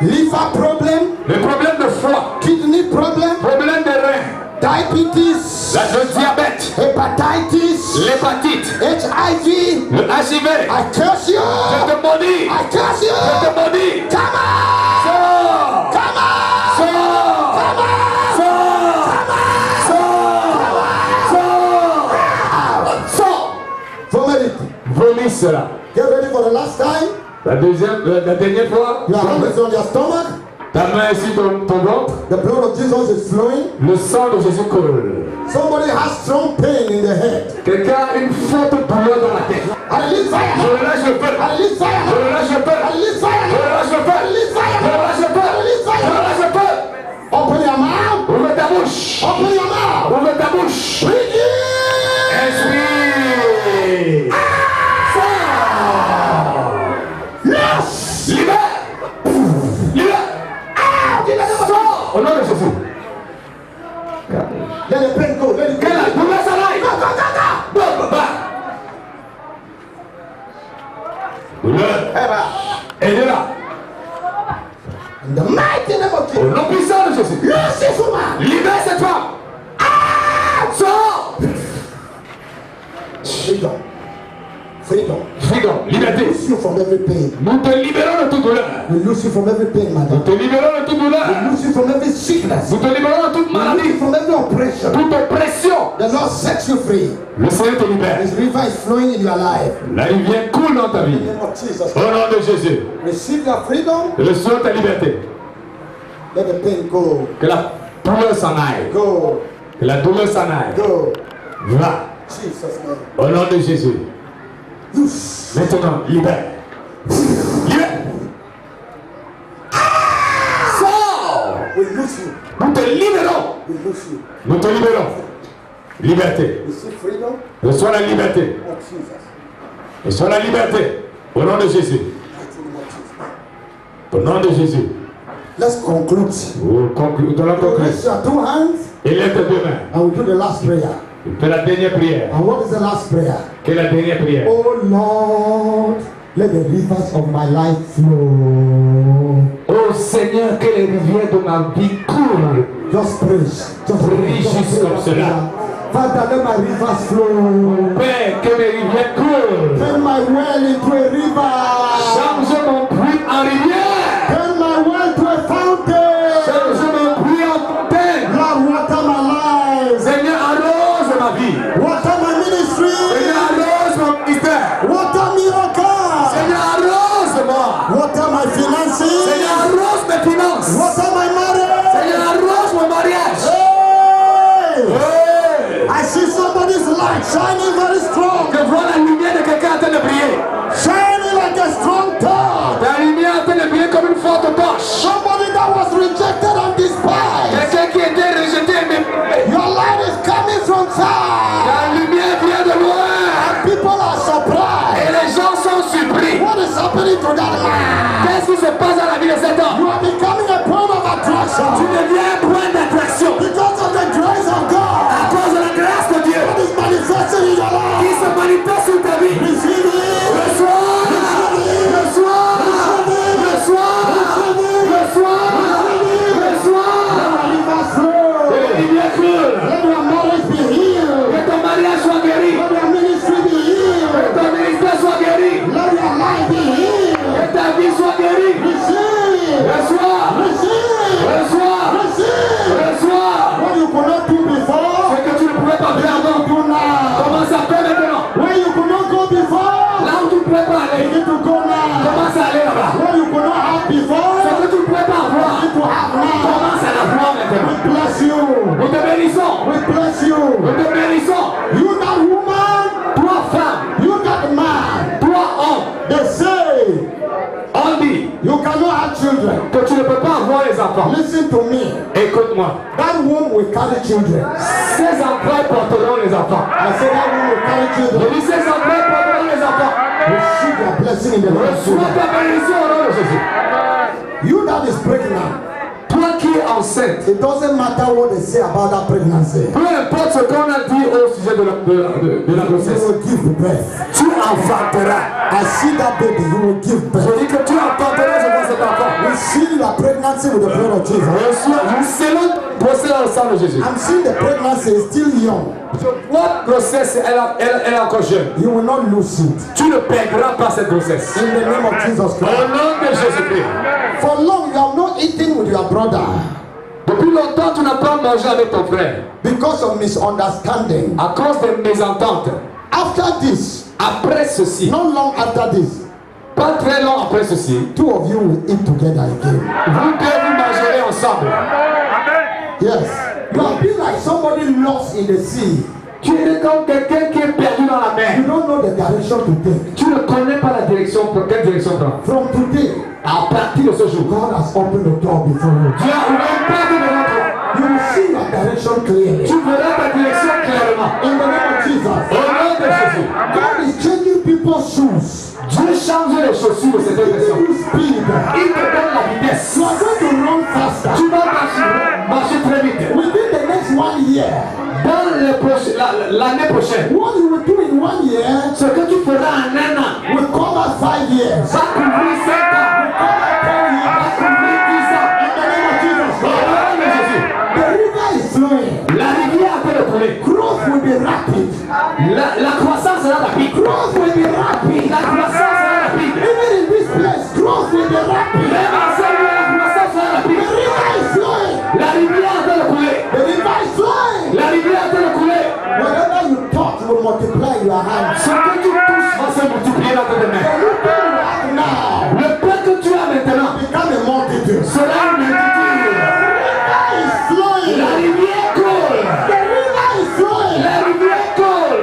Liver problem. Le problème de foie. Kidney problem. Problème de rein. Diabetes. Le diabète. Hepatitis. L'hépatite. HIV. Le HIV. I curse you. Je te maudis. I curse Je you. te maudis. Come on. Sors. Come on. Sors. Come on. Sors. Sors. Sors. Sors. Vomit it. Vomis cela. Get ready for the last time. La dernière fois. You are hands on your stomach. Ta main sur ton ventre. The blood of Jesus is flowing. Le sang de Jésus coule. Somebody has strong pain in the head. Quelqu'un a une forte douleur dans la tête. I release fire. Je relâche le feu. I release fire. Je relâche le feu. I release fire. Je relâche le feu. I release fire. Je relâche le feu. I release Je fire. relâche le feu. Open your mouth. Ouvre ta bouche. Open your mouth. Ouvre ta bouche. Breathe in. Inspire. Yes. Libère. Libère. Sors. Au nom de Jésus. Let the pain go. Let it go. Que la douleur s'en aille. Go. Douleur. Aidez-la. In the mighty name of Au Jesus. nom puissant de Jésus. Yes, yes, woman. Libère cette femme. Sors. Freedom. Freedom. Freedom. Liberté. Loose you from every pain. Nous te libérons de toute douleur. We loose you from every pain, Nous madam. te libérons de toute douleur. We loose you from every sickness. Nous te libérons de toute We loose maladie. you from every oppression. Toute oppression. The Lord sets you free. Le Seigneur te libère. His river is flowing in your life. La rivière coule dans ta In vie. the name of Jesus. Au nom de Jésus. Receive your freedom. Reçois ta liberté. Let the pain go. Que la douleur s'en aille. Go. Que la douleur s'en aille. Go. Va. Jesus' name. Au nom de Jésus. Loose. Maintenant, libère. Libère. Sors. We loose you. Nous te libérons. We loose you. Nous te libérons. Liberté. Receive freedom Reçois la liberté. of Jesus. Reçois la liberté. Au nom de Jésus. Mighty name of Jesus. Au nom de Jésus. Let's conclude. Nous allons conclure. Raise your two hands Et lève tes deux mains. and we'll do the last prayer. Fais la dernière prière. And what is the last prayer? Quelle est la dernière prière? Oh Lord, let the rivers of my life flow. Oh Seigneur, que les rivières de ma vie coulent. Just praise. Just Prie juste comme cela. Father, let my rivers flow. Père, que mes rivières coulent. Turn my well into a river. Change mon puits en rivière. Turn my well to a fountain. Change mon puits en fontaine. Lord, water my life. Seigneur, arrose ma vie. Water my ministry. Seigneur, arrose mon ministère. Water miracle. Seigneur, arrose-moi. Water my finances. Seigneur, arrose mes finances. Water my marriage. Seigneur, arrose mon mariage. Hey! Hey! I see somebody's light shining very strong. Je vois la lumière de quelqu'un en train de briller. Shining like a strong torch. La lumière en train de briller comme une forte torche. Somebody that was rejected and despised. Quelqu'un qui était rejeté mais Your light is coming from far. la lumière vient de loin. People are Et surprised. les gens sont surpris. What is happening to that man? Qu'est-ce qui se passe dans la vie de cet You homme? are becoming a point of Tu attraction deviens un point d'attraction because of the grace of à God cause de la grâce de Dieu that is manifesting in your qui life. se manifeste sur ta vie. Receive it. Reçois, reçois, reçois, reçois, reçois. Rivers flow. Que les rivières coulent. Let your marriage be healed. Que ton mariage soit guéri. Let your ministry be healed. Que ton ministère soit guéri. Let your life be healed. Que ta vie soit guérie. Receive. Reçois, Receive. reçois, Receive. reçois. What you could not do before, Ce que tu ne pouvais pas faire avant, do now. commence à faire maintenant. Where you could not go before, Là où tu ne pouvais pas aller, you need to go now. commence à aller là-bas. What you could not have before, Ce que tu ne pouvais pas avoir, you need to have now. commence à l'avoir maintenant. Bless you. Nous te bénissons. We bless you. Nous te bénissons. You that woman, Toi femme, you that man. toi homme, They say on dit you cannot have children. que tu ne peux pas avoir les enfants. Listen to me. Écoute-moi. That womb will carry children. Ces enfants porteront les enfants. I said that womb will carry Je children. dis ces enfants porteront les enfants. Receive your blessing in the name of Reçois Jesus. ta bénédiction au nom de Jésus. You that is pregnant. Toi qui es enceinte, It doesn't matter what they say about that pregnancy. peu importe ce qu'on a dit au sujet de la You grossesse, will give birth. tu enfanteras. I see that baby. You will give Je birth. dis que tu enfanteras, je vois cet enfant. We seal your pregnancy with the blood of Jesus. Reçois, nous scellons procès au sang de Jésus. I'm seeing the pregnancy is still young. Votre grossesse, elle est encore jeune. You will not lose it. Tu ne perdras pas cette grossesse. In the name of Jesus Au Christ. nom de Jésus-Christ. For long you have not eaten with your brother Depuis longtemps, tu n'as pas mangé avec ton frère because of misunderstanding. à cause des mésententes. After this, Après ceci, not long after this, Pas très long après ceci, two of you will eat together again. vous deux vous mangerez ensemble. Yes. You have been like somebody lost in the sea. Tu es comme quelqu'un qui est perdu dans la mer. You don't know the direction to take. Tu ne connais pas la direction, pour quelle direction prendre. From today, À partir de ce jour, God has opened the door before you. Dieu a ouvert une porte devant toi. You will see your direction clearly. Tu verras ta direction clairement. In the name of Jesus. Au nom de Jésus. God is changing people's shoes. Dieu change les chaussures de cette Giving personne. you speed. Il te donne la vitesse. You are going to run faster. Tu vas marcher très vite. Within the next 1 year, Dans l'année prochaine, what you will do in 1 year ce que tu feras en un an will cover 5 years. va couvrir 5 ans, Cover 10 years. va couvrir 10 ans. In the name of Jesus. Au nom de Jésus. The river is flowing. La rivière a fait le couler. Growth will be rapid. La croissance sera rapide. Growth will be rapid. La croissance sera rapide. Even in this place, growth will be rapid. Même en ce lieu, la croissance sera The rapide. river is flowing. La rivière a fait le couler. The river is flowing. La rivière a fait le couler. Whatever you touch will multiply in your hands. Ce que tu touches va se multiplier dans tes mains. The river you have now Le peu que tu as maintenant become a multitude. sera une multitude. The river is flowing. La rivière coule. The river is flowing. La rivière coule.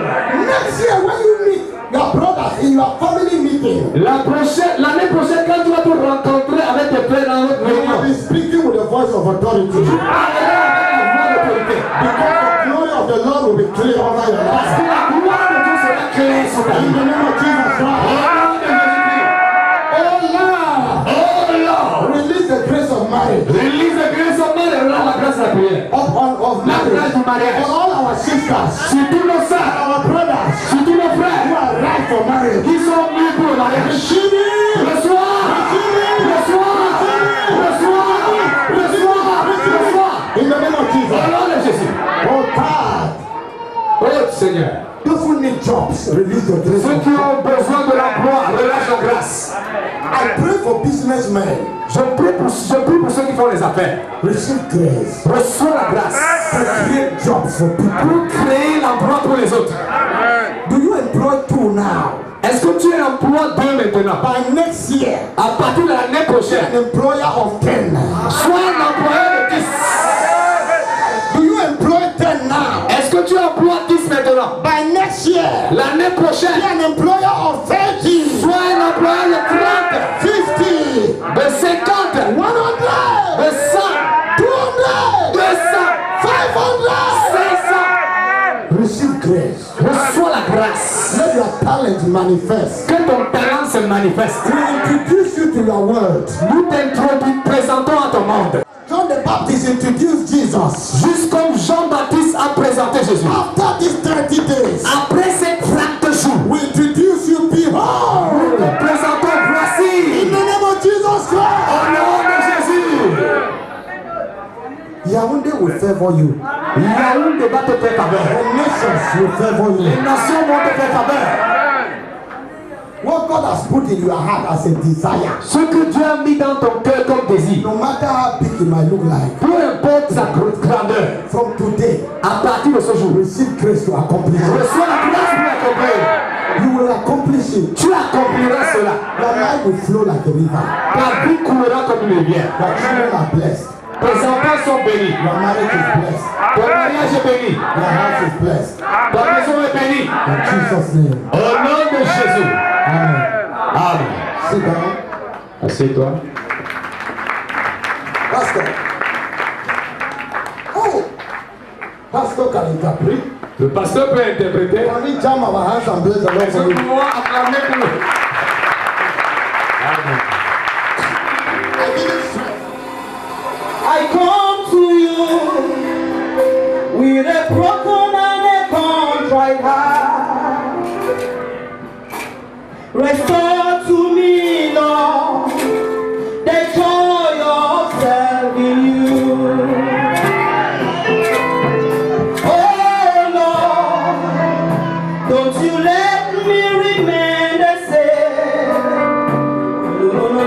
Next year when you meet your brothers in your family meeting, L'année prochaine, quand tu vas te rencontrer avec tes frères dans votre you will réunion, be speaking with the voice of authority. parlera avec la voix d'autorité. Because the glory of the Lord will be clear over your Parce life. que la gloire de Dieu sera claire sur ta In vie. the name of Jesus Au Christ. nom de Jésus-Christ. Oh Lord, Oh Lord. release the grace of marriage. Release the grace of God and la grâce de la prière. Of La grâce du marriage. mariage. For all our sisters, Sur tous nos sœurs, our brothers sur tous nos who frères are right for marriage. qui sont venus pour le mariage. Receive it. Reçois. Reçois. Reçois. Reçois. Reçois. In the name of Au Jesus. nom de Jésus. Oh God, Oh Seigneur. those who need jobs, release the grace Ceux of qui ont besoin de l'emploi, relâche la grâce. I pray for businessmen. Je prie pour ceux qui font les affaires. Receive grace Reçois la grâce to create jobs for people. pour créer l'emploi pour les autres. Do you employ two now? Est-ce que tu emploies deux maintenant? By next year, À partir de l'année an prochaine, employer of 10. sois un employeur de 10. Do you employ 10 now? Est-ce que tu emploies 10 maintenant? By next year, L'année be prochaine, an employer of 30, sois un employeur de 30, 50, de 50, 100, de 100, 200, 200, 500. 500. Receive grace. Reçois la grâce. Let your talent manifest. Que ton talent se manifeste. We introduce you to your world. Nous présentons à ton monde. John the Baptist introduced Jesus. Juste comme Jean-Baptiste a présenté Jésus. After these 30 days, Après ces 30 jours, we introduce you, behold, nous te présentons, in voici, the name of Jesus au Christ. nom de Jésus. Yaoundé will favor you. Yaoundé va te faire faveur. The nations will favor Les you. nations vont te faire faveur. What God has put in your heart as a desire, Ce que Dieu a mis dans ton cœur comme désir, no matter how big it might look like, peu importe sa grandeur, from today, à partir de ce jour, receive grace to accomplish it. reçois la grâce pour l'accomplir. You will accomplish it. Tu accompliras cela. Your life will flow like a river. Ta vie coulera comme une rivière. Your children are blessed. Tes enfants sont bénis. Your marriage is blessed. Ton mariage est béni. Your house is blessed. Ta maison est bénie. In Jesus' name. Au nom de Jésus. Amen. Amen. Sit down. Assieds-toi. Pastor. Oh. Pastor can interpret. Le pasteur peut interpréter. Can we jam our hands and bless the Lord Est-ce for que nous you? pouvons acclamer pour nous? Amen. I give it strength. I come to you with a broken and a contrite heart. Restore to me, Lord, the joy of serving you. Oh Lord, don't you let me remain the same. No, no, no,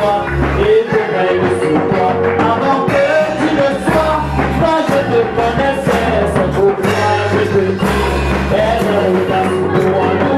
toi et je règne sur toi. Avant que tu le sois, moi je te connaissais, c'est pourquoi je te dis, elle est l'audace, louons-le.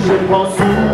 Je prends sous